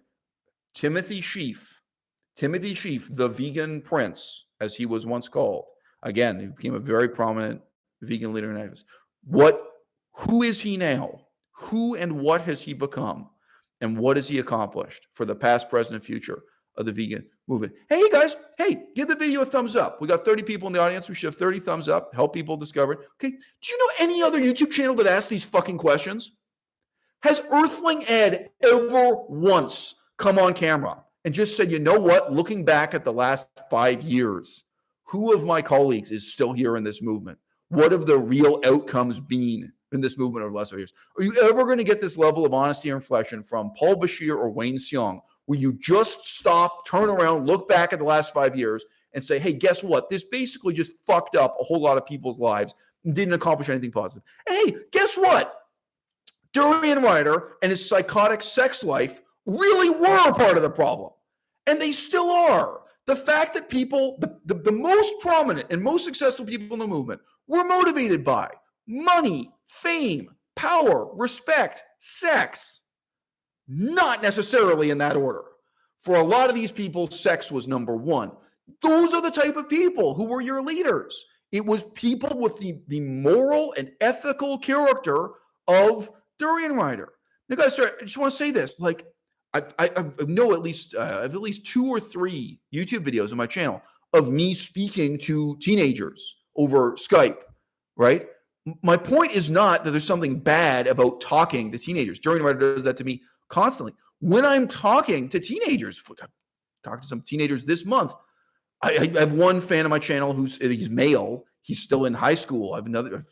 Timothy Sheaf, the vegan prince, as he was once called, again, he became a very prominent vegan leader and activist. Who is he now? Who and what has he become? And what has he accomplished for the past, present, and future of the vegan movement? Hey, guys, give the video a thumbs up. We got 30 people in the audience. We should have 30 thumbs up, help people discover it. Okay, do you know any other YouTube channel that asks these fucking questions? Has Earthling Ed ever once come on camera and just said, you know what, looking back at the last 5 years, who of my colleagues is still here in this movement? What have the real outcomes been in this movement over the last 5 years? Are you ever going to get this level of honesty or inflection from Paul Bashir or Wayne Seong, where you just stop, turn around, look back at the last 5 years and say, hey, guess what? This basically just fucked up a whole lot of people's lives and didn't accomplish anything positive. And hey, guess what? Durianrider and his psychotic sex life really were a part of the problem. And they still are. The fact that people, the most prominent and most successful people in the movement were motivated by money, fame, power, respect, sex. Not necessarily in that order. For a lot of these people, sex was number one. Those are the type of people who were your leaders. It was people with the moral and ethical character of Durianrider. Now, guys, sorry, I just want to say this. Like, I know at least I have at least 2 or 3 YouTube videos on my channel of me speaking to teenagers over Skype, right? My point is not that there's something bad about talking to teenagers. Durianrider does that to me constantly. When I'm talking to teenagers, I talked to some teenagers this month. I have one fan of my channel he's male. He's still in high school. I have another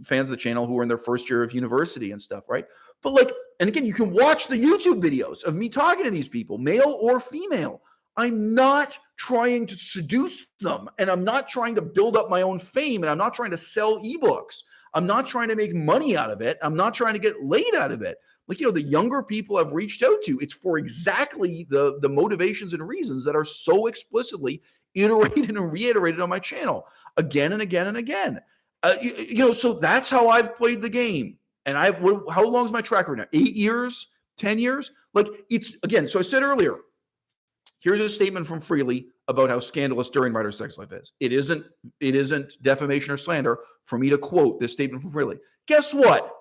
fans of the channel who are in their first year of university and stuff, right? But like, and again, you can watch the YouTube videos of me talking to these people, male or female. I'm not trying to seduce them, and I'm not trying to build up my own fame, and I'm not trying to sell ebooks. I'm not trying to make money out of it. I'm not trying to get laid out of it. Like, the younger people I've reached out to, it's for exactly the motivations and reasons that are so explicitly iterated and reiterated on my channel again and again and again. So that's how I've played the game. And how long is my track record now? 8 years, 10 years? Like, it's, again, so I said earlier, here's a statement from Freely about how scandalous Durianrider's sex life is. It isn't defamation or slander for me to quote this statement from Freely. Guess what?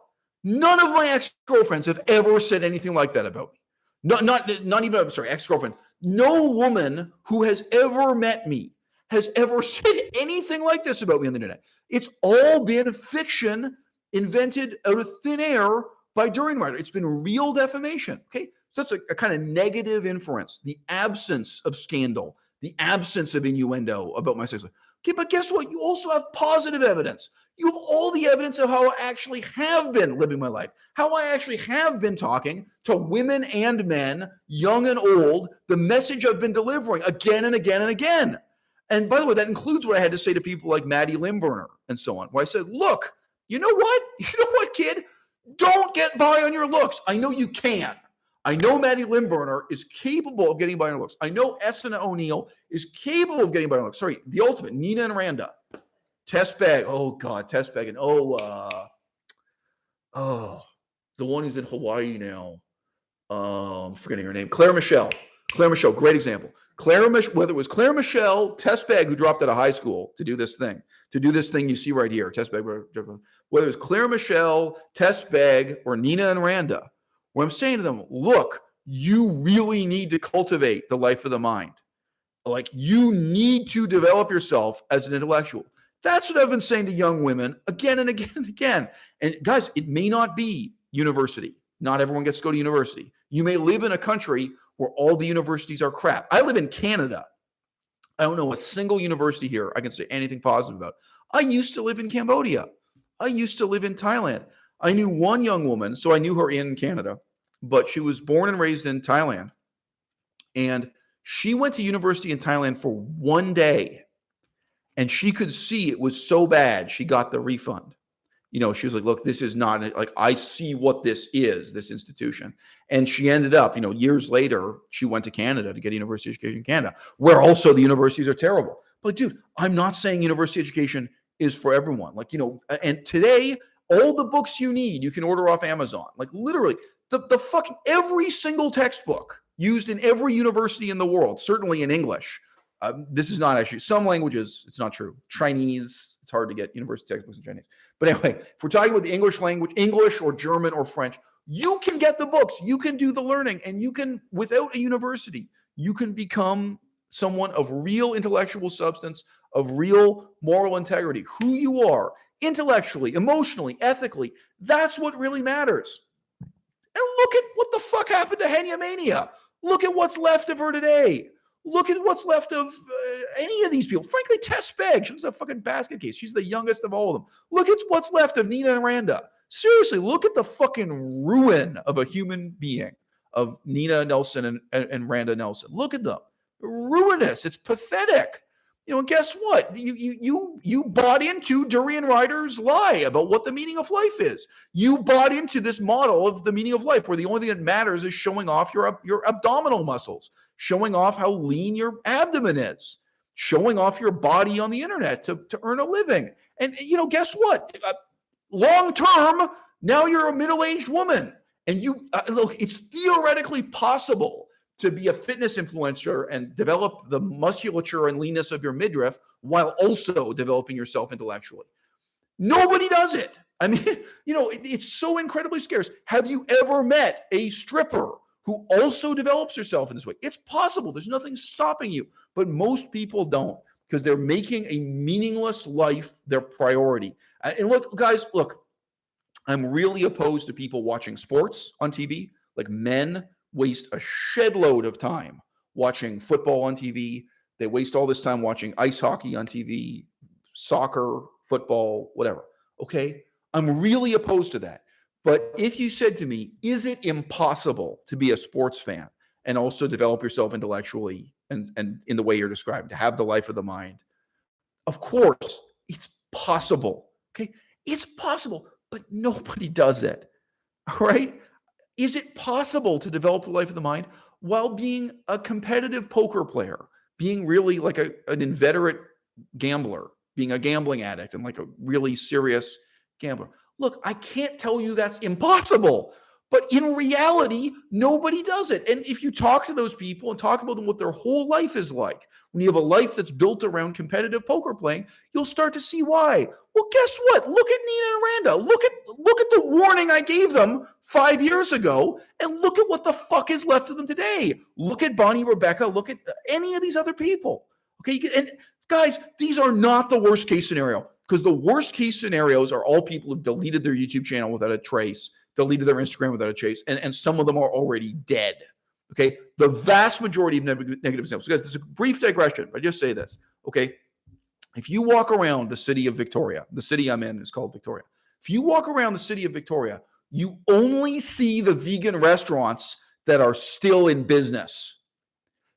None of my ex-girlfriends have ever said anything like that about me. Not even, I'm sorry, ex-girlfriend. No woman who has ever met me has ever said anything like this about me on the internet. It's all been fiction invented out of thin air by Durianrider. It's been real defamation. Okay, so that's a kind of negative inference. The absence of scandal, the absence of innuendo about my sex life. Okay, but guess what? You also have positive evidence. You have all the evidence of how I actually have been living my life, how I actually have been talking to women and men, young and old, the message I've been delivering again and again and again. And by the way, that includes what I had to say to people like Maddie Limburner and so on, where I said, look, you know what? You know what, kid? Don't get by on your looks. I know you can. I know Maddie Limburner is capable of getting by on her looks. I know Essena O'Neill is capable of getting by on her looks. Sorry, the ultimate, Nina and Randa. Tess Bag. Oh, God, Tess Bag. And the one who's in Hawaii now. I'm forgetting her name. Claire Michelle. Claire Michelle, great example. Whether it was Claire Michelle, Tess Bag, who dropped out of high school to do this thing you see right here, Tess Bag, whether it was Claire Michelle, Tess Bag, or Nina and Randa, where I'm saying to them, look, you really need to cultivate the life of the mind. Like, you need to develop yourself as an intellectual. That's what I've been saying to young women again and again and again. And guys, it may not be university. Not everyone gets to go to university. You may live in a country where all the universities are crap. I live in Canada. I don't know a single university here I can say anything positive about. I used to live in Cambodia. I used to live in Thailand. I knew one young woman, so I knew her in Canada, but she was born and raised in Thailand. And she went to university in Thailand for one day. And she could see it was so bad, she got the refund. She was like, look, this is not, like, I see what this is, this institution. And she ended up, years later, she went to Canada to get a university education in Canada, where also the universities are terrible. But dude, I'm not saying university education is for everyone. Like, and today, all the books you need, you can order off Amazon. Like, literally, the fucking every single textbook used in every university in the world, certainly in English. This is not actually, some languages, it's not true. Chinese, it's hard to get university textbooks in Chinese. But anyway, if we're talking about the English language, English or German or French, you can get the books, you can do the learning, and you can, without a university, you can become someone of real intellectual substance, of real moral integrity, who you are, intellectually, emotionally, ethically. That's what really matters. And look at what the fuck happened to Henya Mania. Look at what's left of her today. Look at what's left of any of these people. Frankly, Tess Begg, she's a fucking basket case. She's the youngest of all of them. Look at what's left of Nina and Randa. Seriously, look at the fucking ruin of a human being, of Nina Nelson and Randa Nelson. Look at them. Ruinous. It's pathetic. And guess what? You bought into Durianrider's lie about what the meaning of life is. You bought into this model of the meaning of life, where the only thing that matters is showing off your abdominal muscles, showing off how lean your abdomen is, showing off your body on the internet to earn a living. And guess what? Long term, now you're a middle-aged woman, and look, it's theoretically possible to be a fitness influencer and develop the musculature and leanness of your midriff while also developing yourself intellectually. Nobody does it. I mean, it's so incredibly scarce. Have you ever met a stripper who also develops herself in this way? It's possible. There's nothing stopping you. But most people don't, because they're making a meaningless life their priority. And look, guys, I'm really opposed to people watching sports on TV. Like, men waste a shed load of time watching football on TV. They waste all this time watching ice hockey on TV, soccer, football, whatever. Okay? I'm really opposed to that. But if you said to me, is it impossible to be a sports fan and also develop yourself intellectually and in the way you're describing, to have the life of the mind? Of course, it's possible. Okay? It's possible, but nobody does it. All right? Is it possible to develop the life of the mind while being a competitive poker player, being really like an inveterate gambler, being a gambling addict and like a really serious gambler? Look, I can't tell you that's impossible, but in reality, nobody does it. And if you talk to those people and talk about them what their whole life is like, when you have a life that's built around competitive poker playing, you'll start to see why. Well, guess what? Look at Nina and Randa. Look at the warning I gave them 5 years ago, and look at what the fuck is left of them today. Look at Bonnie, Rebecca. Look at any of these other people. Okay, and guys, these are not the worst case scenario, because the worst case scenarios are all people who've deleted their YouTube channel without a trace, deleted their Instagram without a trace, and some of them are already dead. Okay, the vast majority of negative examples. So guys, this is a brief digression, but I just say this. Okay, if you walk around the city of Victoria, the city I'm in is called Victoria. If you walk around the city of Victoria, you only see the vegan restaurants that are still in business.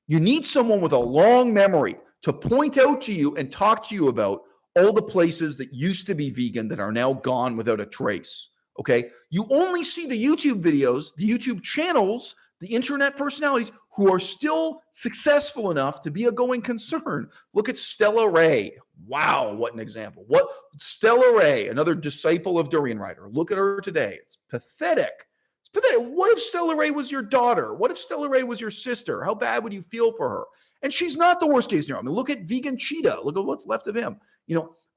You need someone with a long memory to point out to you and talk to you about all the places that used to be vegan that are now gone without a trace. Okay? You only see the YouTube videos, the YouTube channels, the internet personalities who are still successful enough to be a going concern. Look at Stella Ray. Wow, what an example. What Stella Ray, another disciple of Durianrider. Look at her today. It's pathetic. It's pathetic. What if Stella Ray was your daughter? What if Stella Ray was your sister? How bad would you feel for her? And she's not the worst case scenario. I mean, look at vegan Cheetah. Look at what's left of him.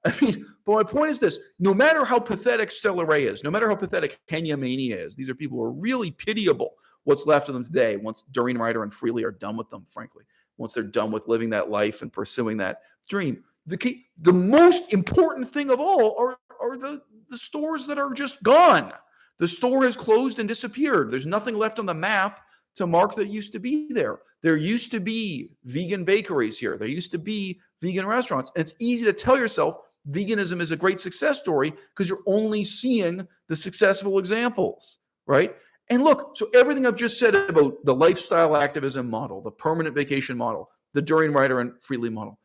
But my point is this: no matter how pathetic Stella Ray is, no matter how pathetic Kenya Mania is, these are people who are really pitiable. What's left of them today, once Durianrider and Freely are done with them, frankly, once they're done with living that life and pursuing that dream. The most important thing of all are the stores that are just gone. The store has closed and disappeared. There's nothing left on the map to mark that it used to be there. There used to be vegan bakeries here. There used to be vegan restaurants. And it's easy to tell yourself veganism is a great success story because you're only seeing the successful examples, right? And look, so everything I've just said about the lifestyle activism model, the permanent vacation model, the Durianrider and Freely model,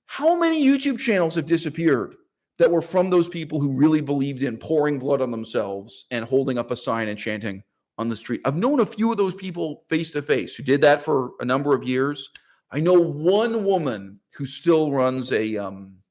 how many YouTube channels have disappeared that were from those people who really believed in pouring blood on themselves and holding up a sign and chanting on the street? I've known a few of those people face to face who did that for a number of years. I know one woman who still runs an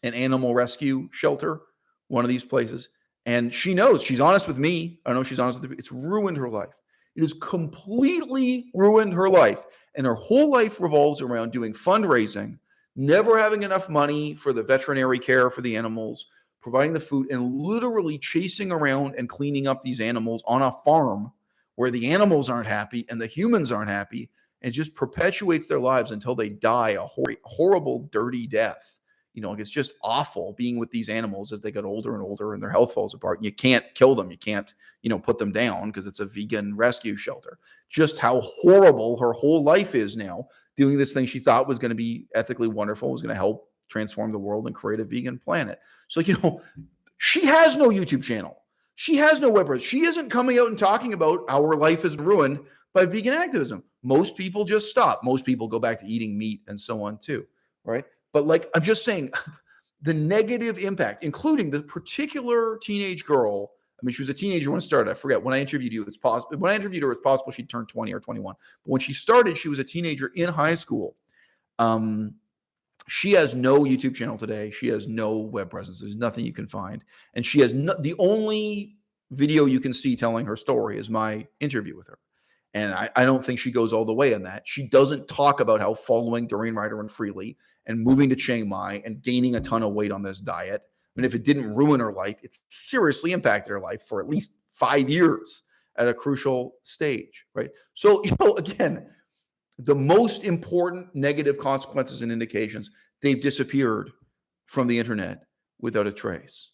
animal rescue shelter, one of these places. And she knows, she's honest with me. I know she's honest with me. It's ruined her life. It has completely ruined her life. And her whole life revolves around doing fundraising, never having enough money for the veterinary care for the animals, providing the food, and literally chasing around and cleaning up these animals on a farm where the animals aren't happy and the humans aren't happy, and just perpetuates their lives until they die a horrible, dirty death. It's just awful being with these animals as they get older and older and their health falls apart. And you can't kill them. You can't, put them down because it's a vegan rescue shelter. Just how horrible her whole life is now, doing this thing she thought was going to be ethically wonderful, was going to help transform the world and create a vegan planet. So, she has no YouTube channel. She has no web presence. She isn't coming out and talking about our life is ruined by vegan activism. Most people just stop. Most people go back to eating meat and so on too, right? But I'm just saying, the negative impact, including the particular teenage girl. I mean, she was a teenager when it started. I forget. When I interviewed you, it's possible. When I interviewed her, it's possible she turned 20 or 21. But when she started, she was a teenager in high school. She has no YouTube channel today. She has no web presence. There's nothing you can find. And she has the only video you can see telling her story is my interview with her. And I don't think she goes all the way on that. She doesn't talk about how following Durianrider and Freely and moving to Chiang Mai and gaining a ton of weight on this diet, I mean, if it didn't ruin her life, it's seriously impacted her life for at least 5 years at a crucial stage, right? So, again, the most important negative consequences and indications, they've disappeared from the internet without a trace.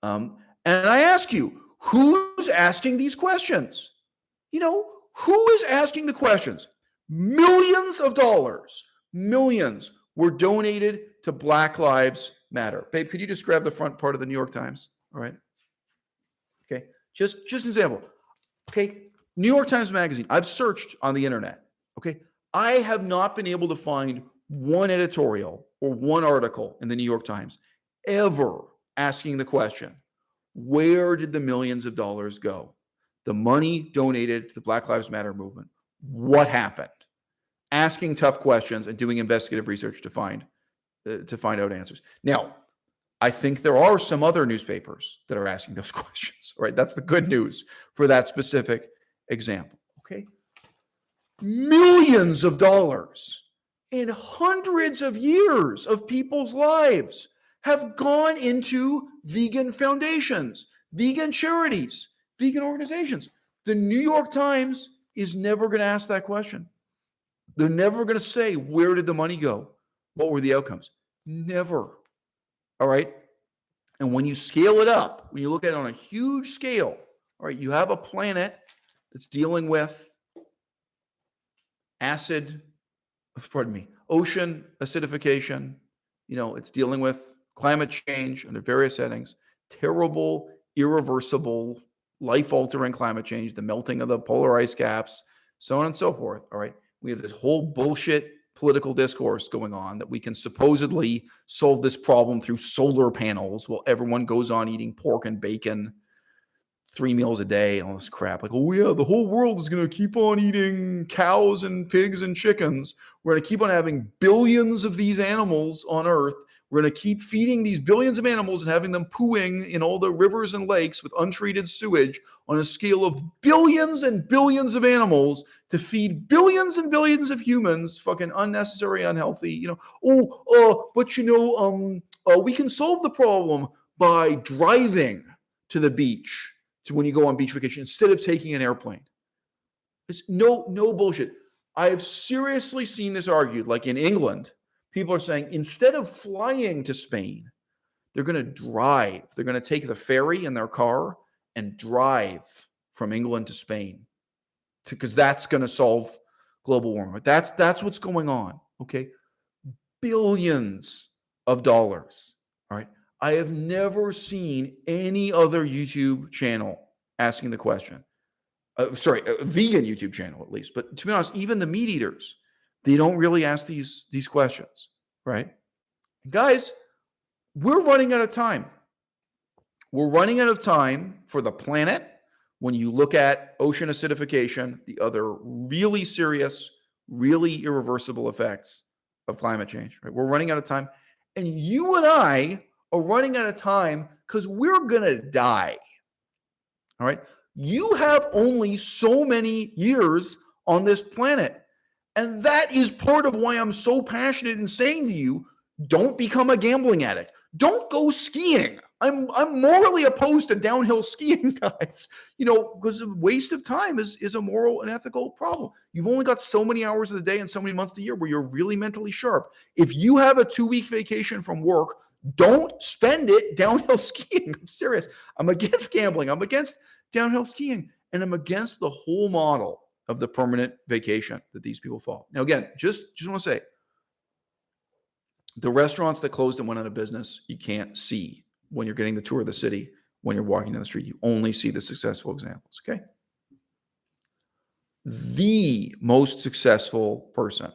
And I ask you, who's asking these questions? Who is asking the questions? Millions of dollars, millions were donated to Black Lives Matter. Babe, could you just grab the front part of the New York Times? All right. Okay. Just an example. Okay. New York Times Magazine. I've searched on the internet. Okay. I have not been able to find one editorial or one article in the New York Times ever asking the question, where did the millions of dollars go? The money donated to the Black Lives Matter movement. What happened? Asking tough questions and doing investigative research to find out answers. Now, I think there are some other newspapers that are asking those questions, right? That's the good news for that specific example, okay? Millions of dollars and hundreds of years of people's lives have gone into vegan foundations, vegan charities, vegan organizations. The New York Times is never going to ask that question. They're never going to say, where did the money go? What were the outcomes? Never. All right. And when you scale it up, when you look at it on a huge scale, all right, you have a planet that's dealing with ocean acidification. It's dealing with climate change under various settings, terrible, irreversible, life-altering climate change, the melting of the polar ice caps, so on and so forth. All right. We have this whole bullshit political discourse going on that we can supposedly solve this problem through solar panels while everyone goes on eating pork and bacon 3 meals a day and all this crap. Like, oh yeah, the whole world is going to keep on eating cows and pigs and chickens. We're going to keep on having billions of these animals on Earth. We're going to keep feeding these billions of animals and having them pooing in all the rivers and lakes with untreated sewage on a scale of billions and billions of animals to feed billions and billions of humans, fucking unnecessary, unhealthy, we can solve the problem by driving to the beach to when you go on beach vacation instead of taking an airplane. It's no bullshit. I have seriously seen this argued, like in England, people are saying instead of flying to Spain, they're going to drive. They're going to take the ferry in their car and drive from England to Spain because that's going to solve global warming. That's what's going on, okay? Billions of dollars, all right? I have never seen any other YouTube channel asking the question. A vegan YouTube channel at least. But to be honest, even the meat eaters, they don't really ask these questions, right? Guys, we're running out of time. We're running out of time for the planet when you look at ocean acidification, the other really serious, really irreversible effects of climate change, right? We're running out of time. And you and I are running out of time because we're going to die, all right? You have only so many years on this planet. And that is part of why I'm so passionate in saying to you, don't become a gambling addict. Don't go skiing. I'm morally opposed to downhill skiing, guys. Because a waste of time is a moral and ethical problem. You've only got so many hours of the day and so many months of the year where you're really mentally sharp. If you have a 2-week vacation from work, don't spend it downhill skiing. I'm serious. I'm against gambling. I'm against downhill skiing. And I'm against the whole model of the permanent vacation that these people follow. Now, again, just want to say, the restaurants that closed and went out of business, you can't see when you're getting the tour of the city, when you're walking down the street. You only see the successful examples, okay? The most successful person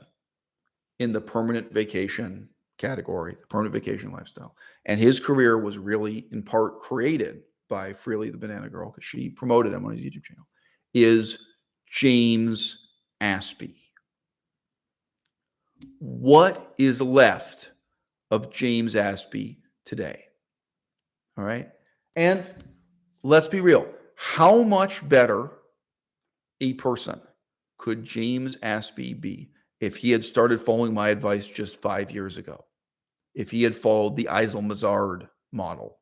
in the permanent vacation category, the permanent vacation lifestyle, and his career was really, in part, created by Freely the Banana Girl, because she promoted him on his YouTube channel, is James Aspie. What is left of James Aspie today? All right. And let's be real. How much better a person could James Aspie be if he had started following my advice just 5 years ago? If he had followed the Eisel-Mazard model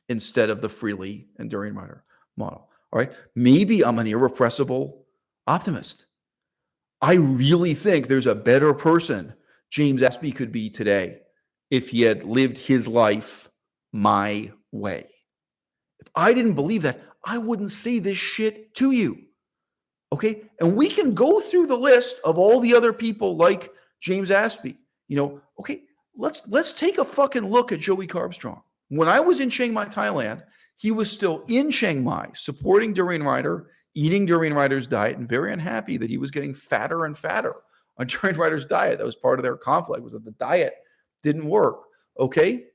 instead of the Freely and Durianrider model. All right. Maybe I'm an irrepressible optimist. I really think there's a better person James Aspie could be today if he had lived his life my way. If I didn't believe that, I wouldn't say this shit to you. Okay. And we can go through the list of all the other people like James Aspie. Okay, let's take a fucking look at Joey Carbstrong. When I was in Chiang Mai, Thailand, he was still in Chiang Mai supporting Durianrider, eating Durianrider's diet, and very unhappy that he was getting fatter and fatter on Durianrider's diet. That was part of their conflict, was that the diet didn't work. Okay.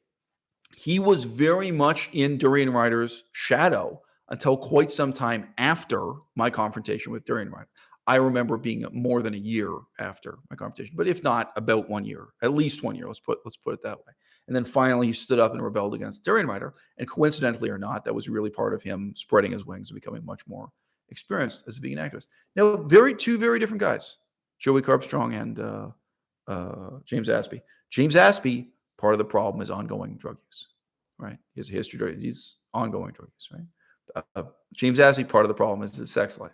He was very much in Durianrider's shadow until quite some time after my confrontation with Durianrider. I remember being more than a year after my confrontation, but if not, about 1 year, at least 1 year. Let's put it that way. And then finally, he stood up and rebelled against Durianrider. And coincidentally or not, that was really part of him spreading his wings and becoming much more experienced as a vegan activist. Now, two very different guys, Joey Carbstrong and James Aspie. James Aspie, part of the problem is ongoing drug use, right? He has a history of he's ongoing drug use, right? James Aspie, part of the problem is his sex life.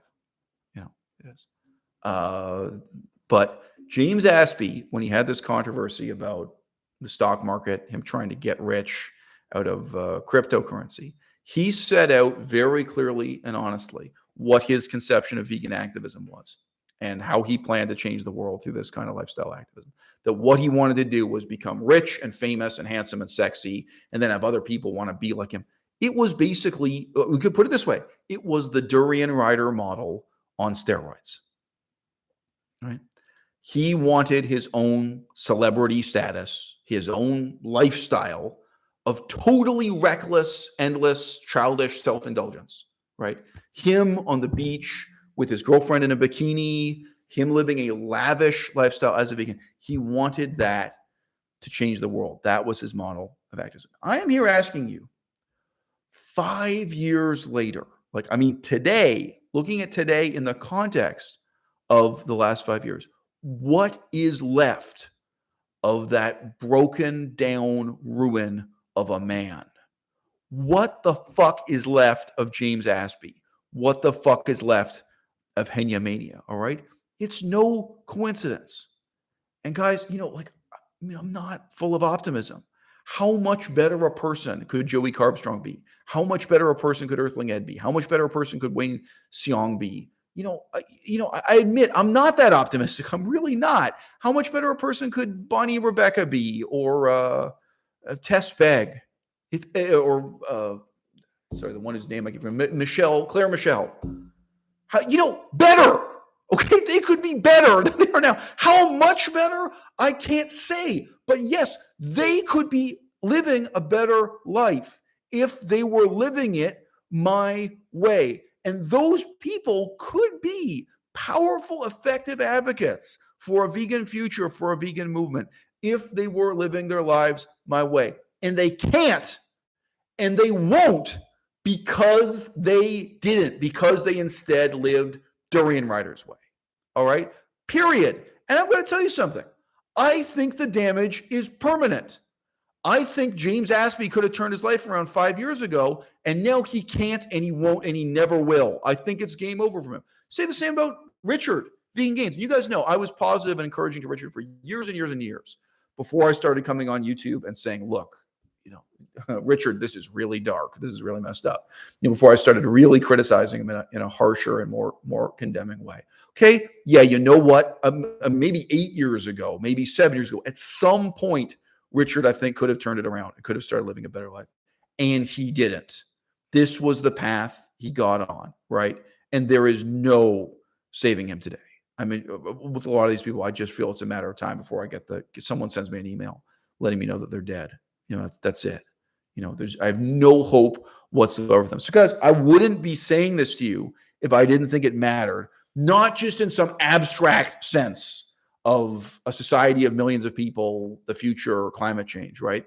It is. But James Aspie, when he had this controversy about the stock market, him trying to get rich out of cryptocurrency, he set out very clearly and honestly what his conception of vegan activism was and how he planned to change the world through this kind of lifestyle activism. That what he wanted to do was become rich and famous and handsome and sexy, and then have other people want to be like him. It was basically, we could put it this way, it was the Durianrider model on steroids, right? He wanted his own celebrity status, his own lifestyle of totally reckless, endless, childish self-indulgence, right? Him on the beach with his girlfriend in a bikini, him living a lavish lifestyle as a vegan. He wanted that to change the world. That was his model of activism. I am here asking you, 5 years later, today, looking at today in the context of the last 5 years, what is left of that broken down ruin of a man? What the fuck is left of James Aspie? What the fuck is left of Henya Mania? All right. It's no coincidence. And guys, I'm not full of optimism. How much better a person could Joey Carbstrong be? How much better a person could Earthling Ed be? How much better a person could Wayne Seong be? I admit I'm not that optimistic. I'm really not. How much better a person could Bonnie Rebecca be, or Tess Begg, the one whose name I give him, Claire Michelle. Better. Okay, they could be better than they are now. How much better? I can't say. But yes, they could be living a better life if they were living it my way. And those people could be powerful, effective advocates for a vegan future, for a vegan movement, if they were living their lives my way. And they can't, and they won't, because they didn't, because they instead lived Durianrider's way. All right? Period. And I'm going to tell you something. I think the damage is permanent. I think James Aspie could have turned his life around 5 years ago, and now he can't, and he won't, and he never will. I think it's game over for him. Say the same about Richard Vegan Gains. You guys know I was positive and encouraging to Richard for years and years and years before I started coming on YouTube and saying, look, Richard, this is really dark. This is really messed up. Before I started really criticizing him in a harsher and more condemning way. Okay, yeah, you know what? Maybe 8 years ago, maybe 7 years ago, at some point, Richard, I think, could have turned it around and could have started living a better life. And he didn't. This was the path he got on, right? And there is no saving him today. I mean, with a lot of these people, I just feel it's a matter of time before I get someone sends me an email letting me know that they're dead. That's it. I have no hope whatsoever for them. So guys, I wouldn't be saying this to you if I didn't think it mattered, not just in some abstract sense of a society of millions of people, the future, or climate change, right?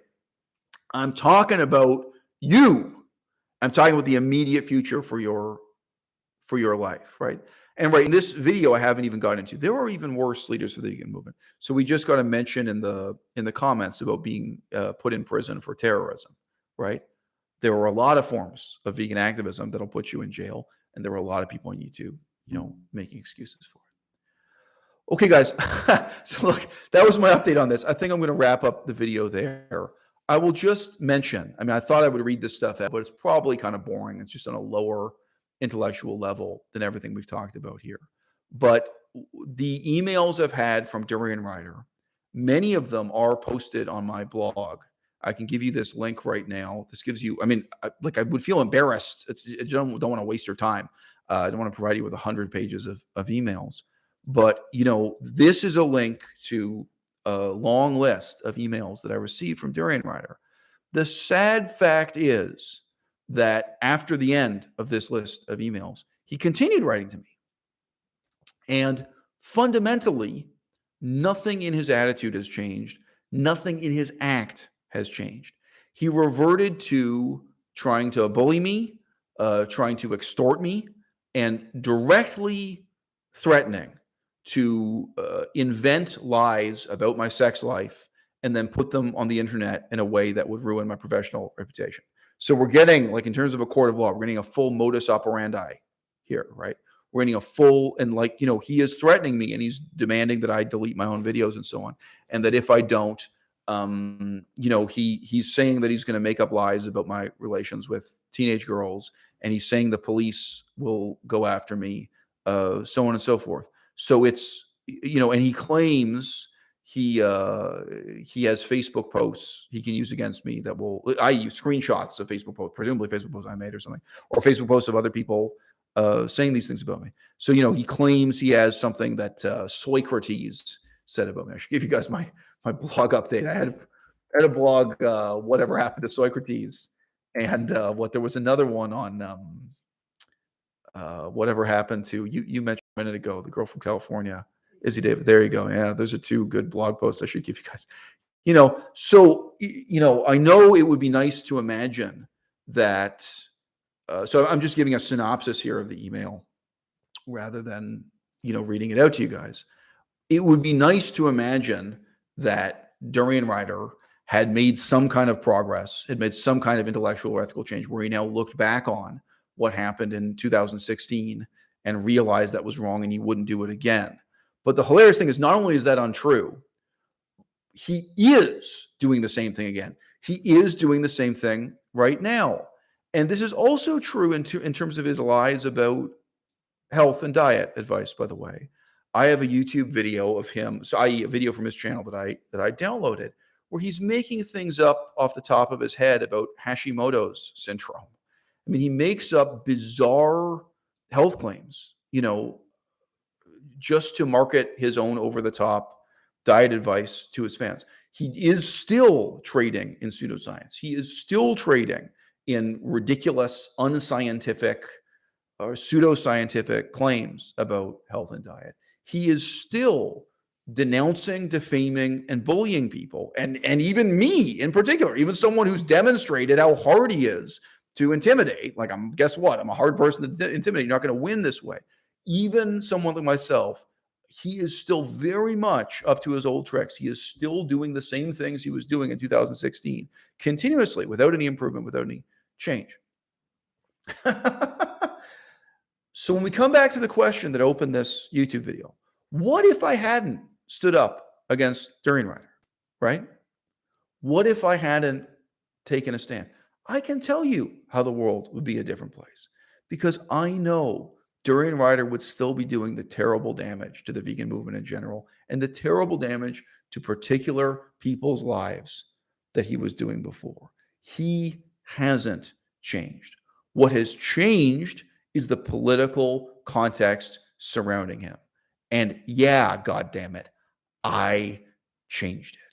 I'm talking about you. I'm talking about the immediate future for your life, right? And right in this video, I haven't even gotten into. There are even worse leaders for the vegan movement. So we just got a mention in the comments about being put in prison for terrorism, right? There are a lot of forms of vegan activism that'll put you in jail, and there were a lot of people on YouTube, making excuses for it. Okay, guys. So look, that was my update on this. I think I'm going to wrap up the video there. I will just mention, I mean, I thought I would read this stuff out, but it's probably kind of boring. It's just on a lower intellectual level than everything we've talked about here. But the emails I've had from Durianrider, many of them are posted on my blog. I can give you this link right now. This gives you, I mean, I would feel embarrassed. I don't want to waste your time. I don't want to provide you with 100 pages of emails. But, this is a link to a long list of emails that I received from Durianrider. The sad fact is that after the end of this list of emails, he continued writing to me. And fundamentally, nothing in his attitude has changed. Nothing in his act has changed. He reverted to trying to bully me, trying to extort me, and directly threatening to invent lies about my sex life and then put them on the internet in a way that would ruin my professional reputation. So we're getting, like, in terms of a court of law, we're getting a full modus operandi here, right? We're getting a full, and he is threatening me, and he's demanding that I delete my own videos and so on. And that if I don't, he's saying that he's going to make up lies about my relations with teenage girls. And he's saying the police will go after me, so on and so forth. So it's, and he claims he has Facebook posts he can use against me that I use screenshots of Facebook posts, presumably Facebook posts I made or something, or Facebook posts of other people saying these things about me. So, he claims he has something that Socrates said about me. I should give you guys my blog update. I had a blog, Whatever Happened to Socrates, and there was another one on whatever happened to, you mentioned a minute ago, the girl from California, Izzy David. There you go. Yeah, those are two good blog posts I should give you guys. So, I know it would be nice to imagine that. So I'm just giving a synopsis here of the email rather than, reading it out to you guys. It would be nice to imagine that Durianrider had made some kind of progress, had made some kind of intellectual or ethical change where he now looked back on what happened in 2016 and realized that was wrong and he wouldn't do it again. But the hilarious thing is, not only is that untrue, he is doing the same thing again. He is doing the same thing right now. And this is also true in terms of his lies about health and diet advice, by the way. I have a YouTube video of him, a video from his channel that I downloaded, where he's making things up off the top of his head about Hashimoto's syndrome. I mean, he makes up bizarre health claims, just to market his own over-the-top diet advice to his fans. He is still trading in pseudoscience. He is still trading in ridiculous, unscientific or pseudoscientific claims about health and diet. He is still denouncing, defaming, and bullying people, and even me in particular, even someone who's demonstrated how hard he is to intimidate. Like, guess what? I'm a hard person to intimidate. You're not going to win this way. Even someone like myself, he is still very much up to his old tricks. He is still doing the same things he was doing in 2016, continuously, without any improvement, without any change. So when we come back to the question that opened this YouTube video, what if I hadn't stood up against Durianrider, right? What if I hadn't taken a stand? I can tell you how the world would be a different place, because I know Durianrider would still be doing the terrible damage to the vegan movement in general and the terrible damage to particular people's lives that he was doing before. He hasn't changed. What has changed is the political context surrounding him. And yeah, God damn it, I changed it.